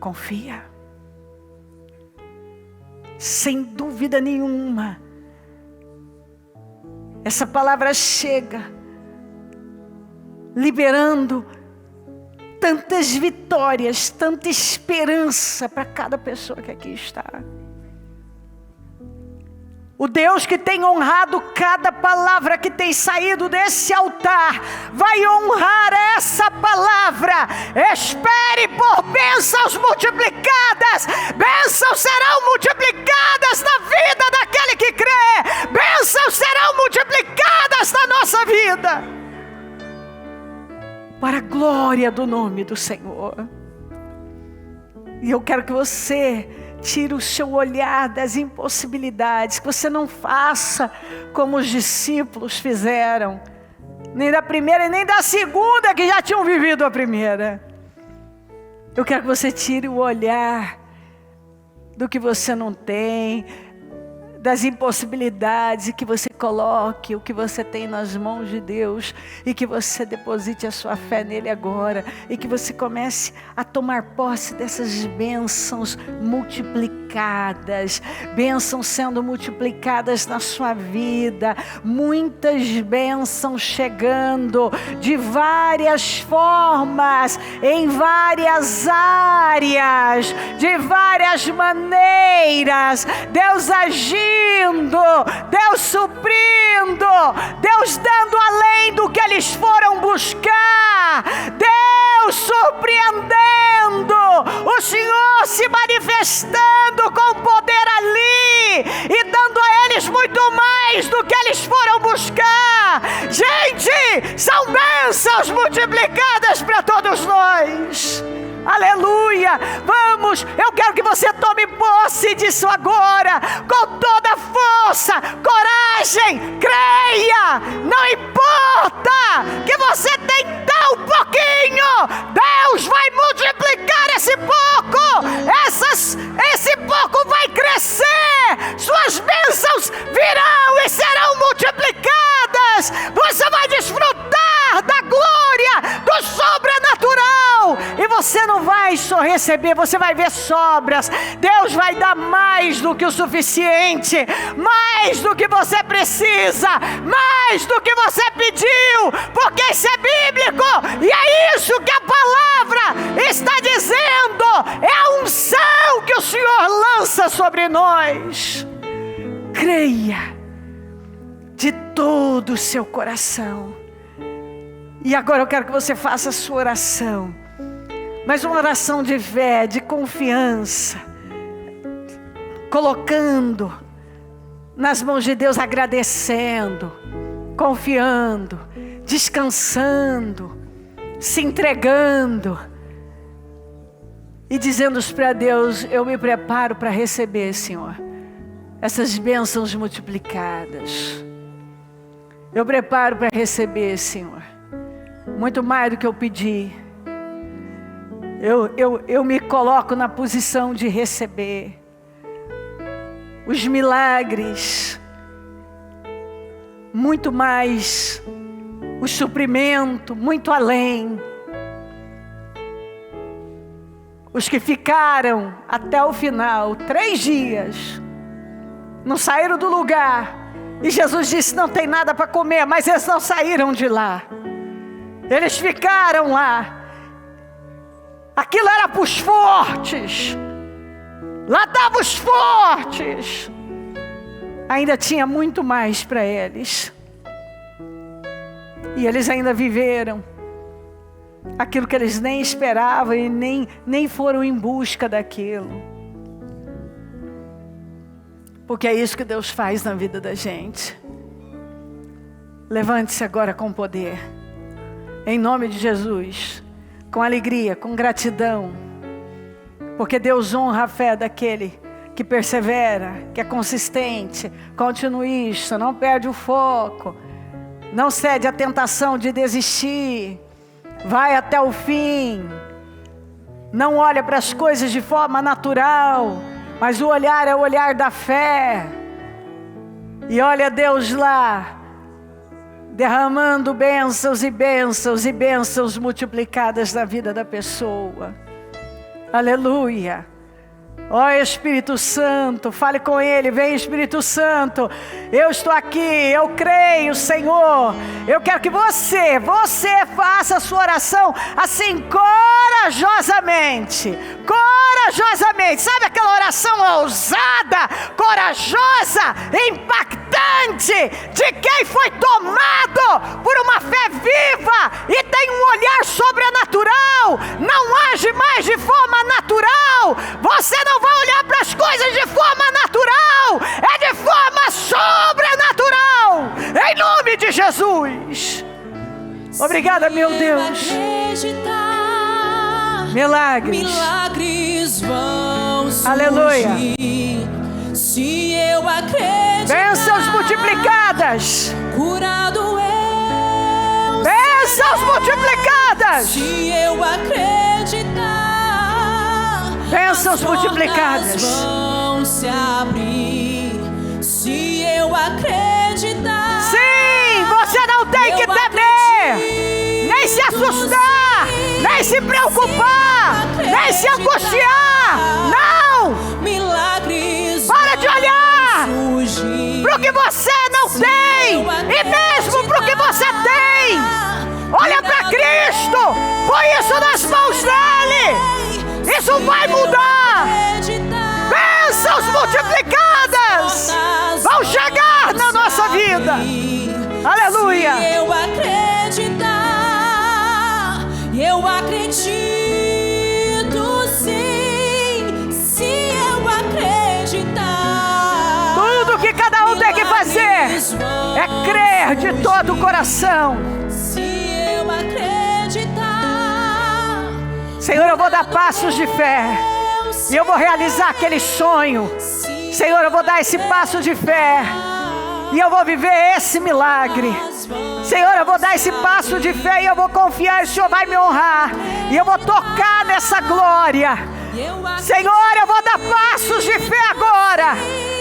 Confia. Sem dúvida nenhuma. Essa palavra chega liberando tantas vitórias, tanta esperança para cada pessoa que aqui está. O Deus que tem honrado cada palavra que tem saído desse altar, vai honrar essa palavra. Espere por bênçãos multiplicadas. Bênçãos serão multiplicadas na vida daquele que crê. Bênçãos serão multiplicadas na nossa vida. Para a glória do nome do Senhor. E eu quero que você tire o seu olhar das impossibilidades, que você não faça como os discípulos fizeram, nem da primeira e nem da segunda que já tinham vivido a primeira. Eu quero que você tire o olhar do que você não tem, das impossibilidades, e que você coloque o que você tem nas mãos de Deus, e que você deposite a sua fé nele agora, e que você comece a tomar posse dessas bênçãos multiplicadas, bênçãos sendo multiplicadas na sua vida, muitas bênçãos chegando de várias formas, em várias áreas, de várias maneiras, Deus agindo, Deus suprindo, Deus dando além do que eles foram buscar, Deus surpreendendo, o Senhor se manifestando com poder ali e dando a eles muito mais do que eles foram buscar. Gente, são bênçãos multiplicadas para todos nós. Aleluia, vamos, eu quero que você tome posse disso agora, com toda a força, coragem, creia, não importa que você tem tão pouquinho, Deus vai multiplicar esse pouco, esse pouco vai crescer, suas bênçãos virão e serão multiplicadas, você vai desfrutar da glória, do sobrenatural, e você não vai só receber, você vai ver sobras. Deus vai dar mais do que o suficiente, mais do que você precisa, mais do que você pediu, porque isso é bíblico, e é isso que a palavra está dizendo, é a unção que o Senhor lança sobre nós. Creia de todo o seu coração. E agora eu quero que você faça a sua oração. mas uma oração de fé, de confiança, colocando nas mãos de Deus, agradecendo, confiando, descansando, se entregando e dizendo para Deus: eu me preparo para receber, Senhor, essas bênçãos multiplicadas. Eu preparo para receber, Senhor, muito mais do que eu pedi. Eu me coloco na posição de receber os milagres, muito mais, o suprimento, muito além. Os que ficaram até o final, 3 dias, não saíram do lugar, e Jesus disse: não tem nada para comer, mas eles não saíram de lá, eles ficaram lá. Aquilo era para os fortes, lá estavam os fortes, ainda tinha muito mais para eles, e eles ainda viveram aquilo que eles nem esperavam e nem foram em busca daquilo, porque é isso que Deus faz na vida da gente. Levante-se agora com poder, em nome de Jesus, com alegria, com gratidão, porque Deus honra a fé daquele que persevera, que é consistente, continuista, não perde o foco, não cede à tentação de desistir, vai até o fim, não olha para as coisas de forma natural, mas o olhar é o olhar da fé, e olha Deus lá, derramando bênçãos e bênçãos e bênçãos multiplicadas na vida da pessoa. Aleluia. Ó Espírito Santo, fale com Ele, vem Espírito Santo, eu estou aqui, eu creio, Senhor, eu quero que você faça a sua oração assim, corajosamente, sabe aquela oração ousada, corajosa, impactante, de quem foi tomado por uma fé viva, e tem um olhar sobrenatural, não age mais de forma natural, você não vai olhar para as coisas de forma natural, é de forma sobrenatural, em nome de Jesus. Obrigada, meu Deus. Milagres vão surgir. Aleluia. Se eu acreditar, bênçãos multiplicadas. Curado eu. Bênçãos multiplicadas. Se eu acreditar, bênçãos multiplicadas vão se abrir. Se eu acreditar, sim, você não tem que temer, nem se assustar, nem se preocupar, nem se angustiar. Não! Milagres. Para de olhar para o que você não tem, e mesmo para o que você tem. Olha para Cristo, põe isso nas mãos dele. Isso vai mudar. Bênçãos multiplicadas vão chegar na nossa vida. Aleluia. Se eu acreditar, eu acredito sim. Se eu acreditar, tudo que cada um tem que fazer é crer de todo o coração. Se eu acreditar, Senhor, eu vou dar passos de fé, e eu vou realizar aquele sonho. Senhor, eu vou dar esse passo de fé, e eu vou viver esse milagre. Senhor, eu vou dar esse passo de fé, e eu vou confiar, e o Senhor vai me honrar, e eu vou tocar nessa glória. Senhor, eu vou dar passos de fé agora.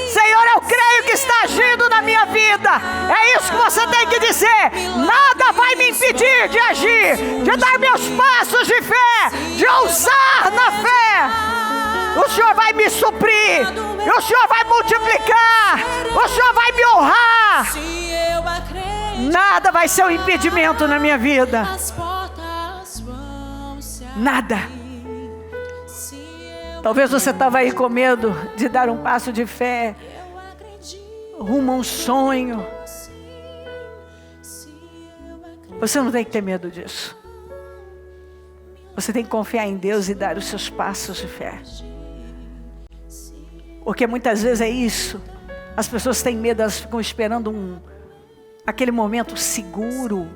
Senhor, eu creio que está agindo na minha vida. É isso que você tem que dizer. Nada vai me impedir de agir, de dar meus passos de fé, de ousar na fé. O Senhor vai me suprir, o Senhor vai multiplicar, o Senhor vai me honrar. Nada vai ser um impedimento na minha vida. Nada. Talvez você estava aí com medo de dar um passo de fé rumo a um sonho. Você não tem que ter medo disso. Você tem que confiar em Deus e dar os seus passos de fé. Porque muitas vezes é isso. As pessoas têm medo, elas ficam esperando aquele momento seguro.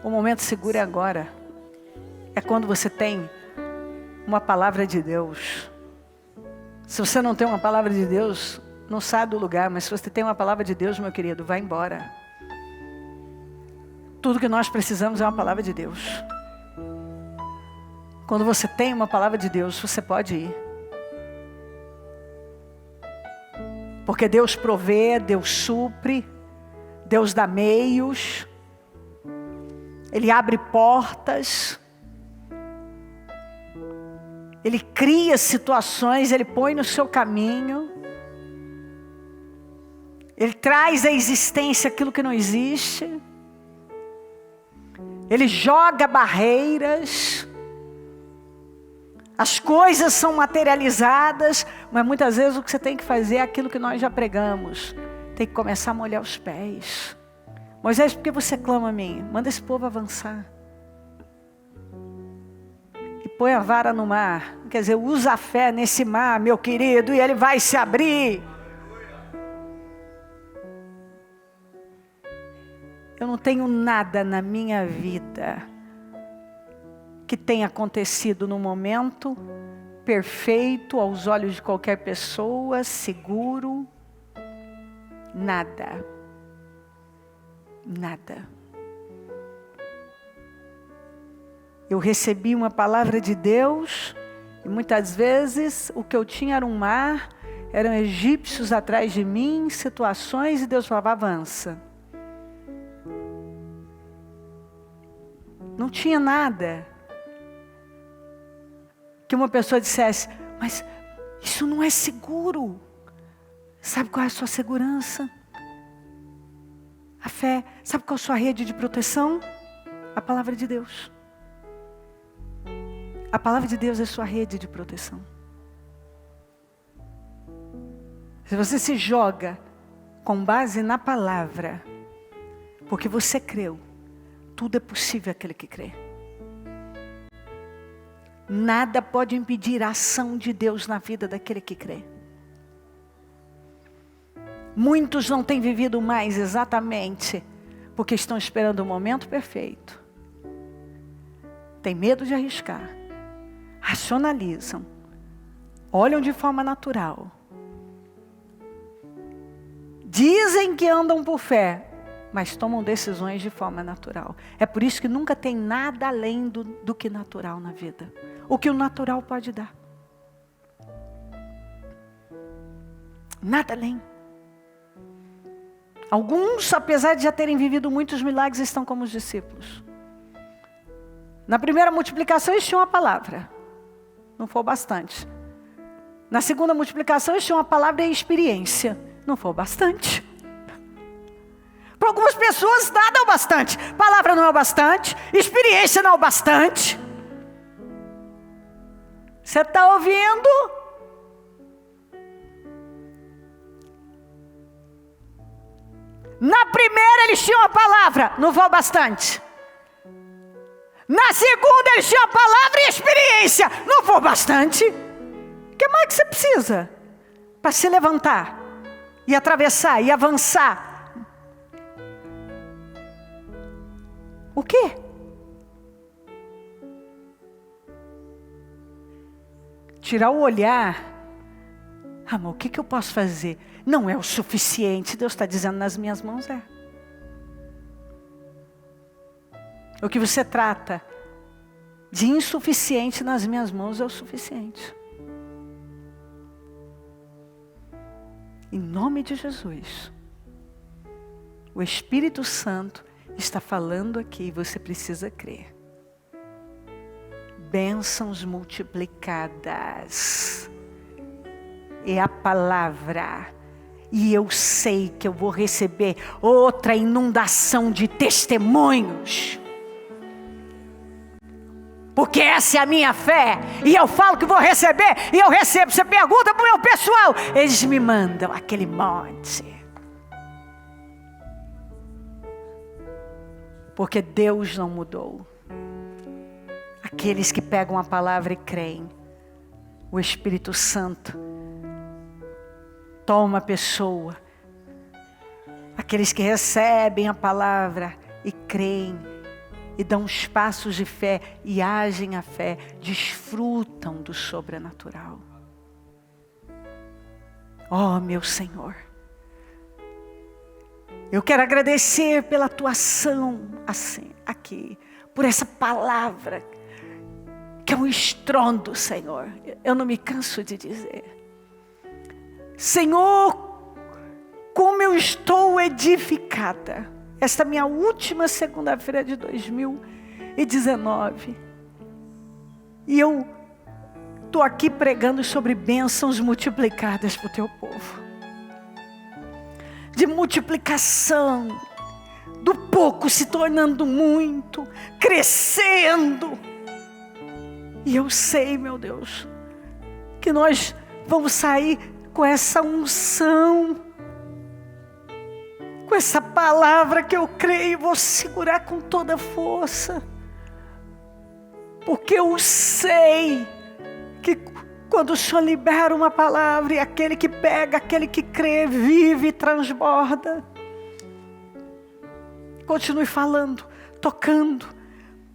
O momento seguro é agora. É quando você tem uma palavra de Deus. Se você não tem uma palavra de Deus, não sai do lugar. Mas se você tem uma palavra de Deus, meu querido, vai embora. Tudo que nós precisamos é uma palavra de Deus. Quando você tem uma palavra de Deus, você pode ir. Porque Deus provê, Deus supre, Deus dá meios, Ele abre portas, Ele cria situações, Ele põe no seu caminho, Ele traz à existência aquilo que não existe, Ele joga barreiras. As coisas são materializadas, mas muitas vezes o que você tem que fazer é aquilo que nós já pregamos. Tem que começar a molhar os pés. Moisés, por que você clama a mim? Manda esse povo avançar. E põe a vara no mar. Quer dizer, usa a fé nesse mar, meu querido, e ele vai se abrir. Eu não tenho nada na minha vida que tenha acontecido no momento perfeito aos olhos de qualquer pessoa, seguro. Nada. Nada. Eu recebi uma palavra de Deus e muitas vezes o que eu tinha era um mar, eram egípcios atrás de mim, situações, e Deus falava, avança. Não tinha nada que uma pessoa dissesse, mas isso não é seguro. Sabe qual é a sua segurança? A fé. Sabe qual é a sua rede de proteção? A palavra de Deus. A palavra de Deus é a sua rede de proteção. Se você se joga com base na palavra, porque você creu, tudo é possível àquele que crê. Nada pode impedir a ação de Deus na vida daquele que crê. Muitos não têm vivido mais exatamente porque estão esperando o momento perfeito. Tem medo de arriscar. Racionalizam. Olham de forma natural. Dizem que andam por fé, mas tomam decisões de forma natural. É por isso que nunca tem nada além do que natural na vida. O que o natural pode dar. Nada além. Alguns, apesar de já terem vivido muitos milagres, estão como os discípulos. Na primeira multiplicação eles tinham uma palavra. Não foi o bastante. Na segunda multiplicação eles tinham uma palavra e experiência. Não foi o bastante. Para algumas pessoas nada é o bastante. Palavra não é o bastante. Experiência não é o bastante. Você está ouvindo? Na primeira eles tinham a palavra, não foi o bastante. Na segunda eles tinham a palavra e a experiência, não foi o bastante. O que mais que você precisa para se levantar e atravessar e avançar? O quê? Tirar o olhar. Amor, o que eu posso fazer? Não é o suficiente. Deus está dizendo, nas minhas mãos é. O que você trata de insuficiente nas minhas mãos é o suficiente. Em nome de Jesus. O Espírito Santo está falando aqui e você precisa crer. Bênçãos multiplicadas. É a palavra. E eu sei que eu vou receber outra inundação de testemunhos. Porque essa é a minha fé. E eu falo que vou receber. E eu recebo. Você pergunta para o meu pessoal. Eles me mandam aquele monte. Porque Deus não mudou. Aqueles que pegam a palavra e creem. O Espírito Santo toma a pessoa. Aqueles que recebem a palavra e creem. E dão os passos de fé e agem a fé. Desfrutam do sobrenatural. Oh, meu Senhor. Eu quero agradecer pela tua ação assim, aqui. Por essa palavra. Que é um estrondo, Senhor. Eu não me canso de dizer. Senhor, como eu estou edificada. Esta minha última segunda-feira de 2019. E eu estou aqui pregando sobre bênçãos multiplicadas para o teu povo. De multiplicação. Do pouco se tornando muito. Crescendo. E eu sei, meu Deus, que nós vamos sair com essa unção, com essa palavra que eu creio e vou segurar com toda a força. Porque eu sei que quando o Senhor libera uma palavra e aquele que pega, aquele que crê, vive e transborda. Continue falando, tocando.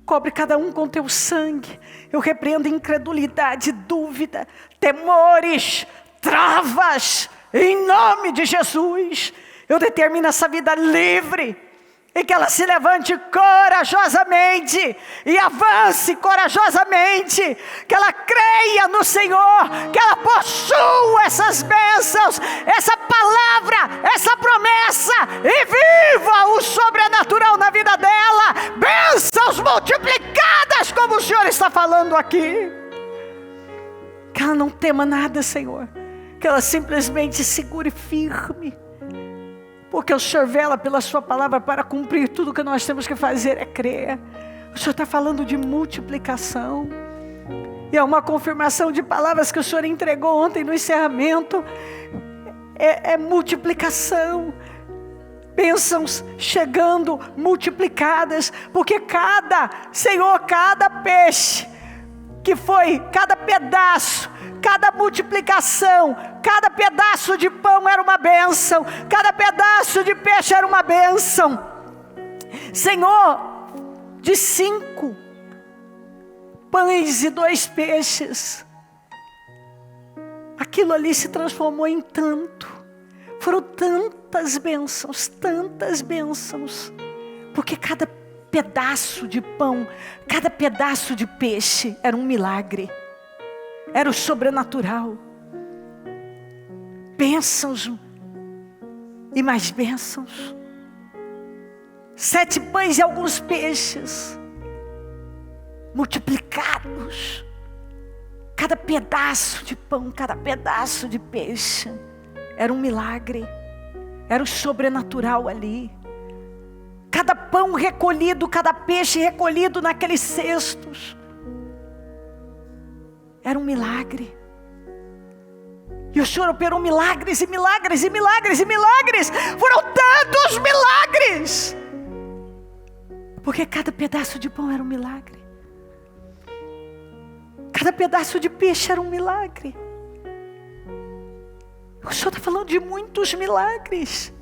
Cobre cada um com teu sangue. Eu repreendo incredulidade, dúvida, temores, travas. Em nome de Jesus. Eu determino essa vida livre. E que ela se levante corajosamente. E avance corajosamente. Que ela creia no Senhor. Que ela possua essas bênçãos. Essa palavra, essa promessa. E viva o sobrenatural na vida dela. Bênçãos multiplicadas, como o Senhor está falando aqui. Que ela não tema nada, Senhor. Que ela simplesmente segure firme. Porque o Senhor vela pela sua palavra para cumprir tudo que nós temos que fazer é crer. O Senhor está falando de multiplicação. E é uma confirmação de palavras que o Senhor entregou ontem no encerramento. É multiplicação. Bênçãos chegando multiplicadas. Porque Senhor, cada peixe que foi, cada pedaço, cada multiplicação, cada pedaço de pão era uma bênção, cada pedaço de peixe era uma bênção. Senhor, de 5 pães e 2 peixes, aquilo ali se transformou em tanto. Foram tantas bênçãos, porque cada pedaço de pão, cada pedaço de peixe era um milagre. Era o sobrenatural. Bênçãos e mais bênçãos. 7 pães e alguns peixes multiplicados. Cada pedaço de pão, cada pedaço de peixe era um milagre. Era o sobrenatural ali. Cada pão recolhido, cada peixe recolhido naqueles cestos era um milagre. E o Senhor operou milagres e milagres e milagres e milagres. Foram tantos milagres. Porque cada pedaço de pão era um milagre. Cada pedaço de peixe era um milagre. O Senhor está falando de muitos milagres.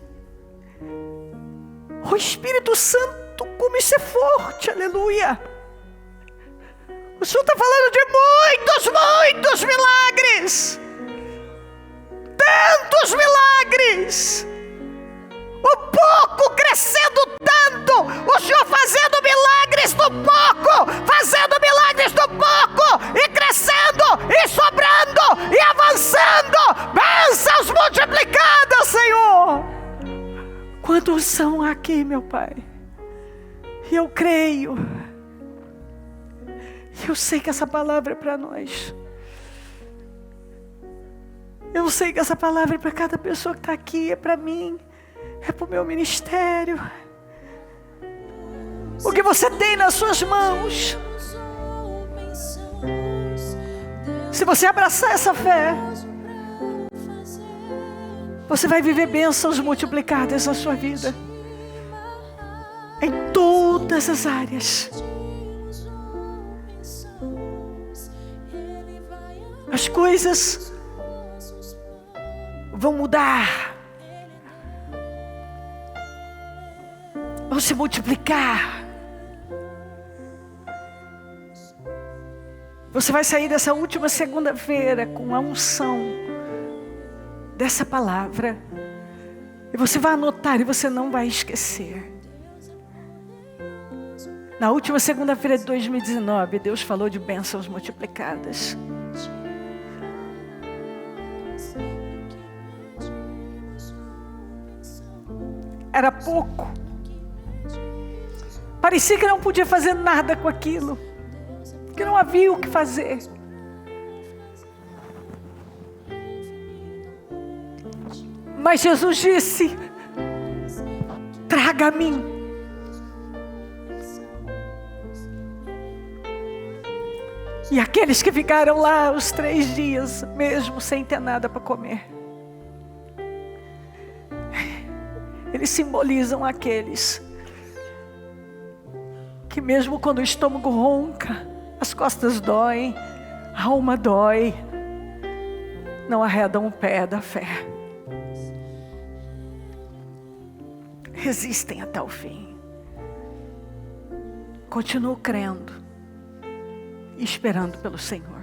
O Espírito Santo, como isso é forte, aleluia. O Senhor está falando de muitos milagres. Tantos milagres. O pouco crescendo tanto. O Senhor fazendo milagres do pouco. Fazendo milagres do pouco. E crescendo, e sobrando, e avançando. Bênçãos multiplicadas, Senhor. Quantos são aqui, meu Pai? E eu creio. Eu sei que essa palavra é para nós. Eu sei que essa palavra é para cada pessoa que está aqui, é para mim, é para o meu ministério. O que você tem nas suas mãos, se você abraçar essa fé, você vai viver bênçãos multiplicadas na sua vida, em todas as áreas. As coisas vão mudar. Vão se multiplicar. Você vai sair dessa última segunda-feira com a unção dessa palavra. E você vai anotar e você não vai esquecer. Na última segunda-feira de 2019, Deus falou de bênçãos multiplicadas. Era pouco. Parecia que não podia fazer nada com aquilo. Que não havia o que fazer. Mas Jesus disse: traga a mim. E aqueles que ficaram lá os 3 dias, mesmo sem ter nada para comer, eles simbolizam aqueles que mesmo quando o estômago ronca, as costas doem, a alma dói, não arredam o pé da fé. Resistem até o fim. Continuo crendo e esperando pelo Senhor.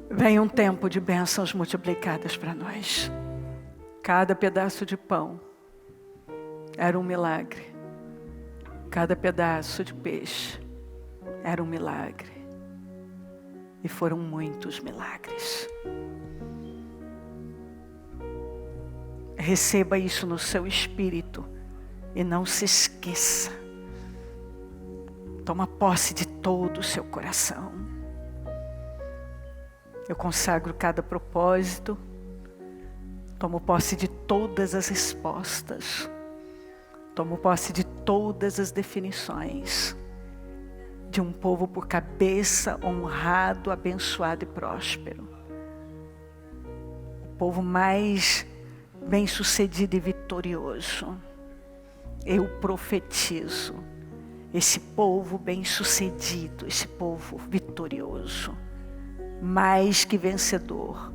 Vem um tempo de bênçãos multiplicadas para nós. Cada pedaço de pão era um milagre. Cada pedaço de peixe era um milagre. E foram muitos milagres. Receba isso no seu espírito e não se esqueça. Toma posse de todo o seu coração. Eu consagro cada propósito. Tomo posse de todas as respostas. Tomo posse de todas as definições de um povo por cabeça, honrado, abençoado e próspero. O povo mais bem-sucedido e vitorioso. Eu profetizo esse povo bem-sucedido, esse povo vitorioso, mais que vencedor,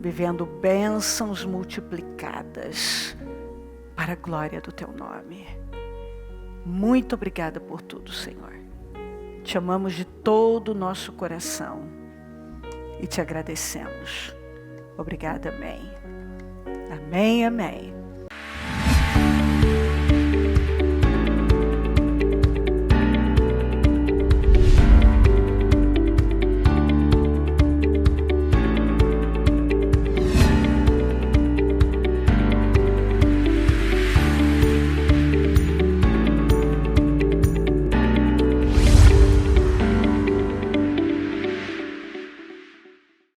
vivendo bênçãos multiplicadas para a glória do teu nome. Muito obrigada por tudo, Senhor. Te amamos de todo o nosso coração e te agradecemos. Obrigada, amém. Amém, amém.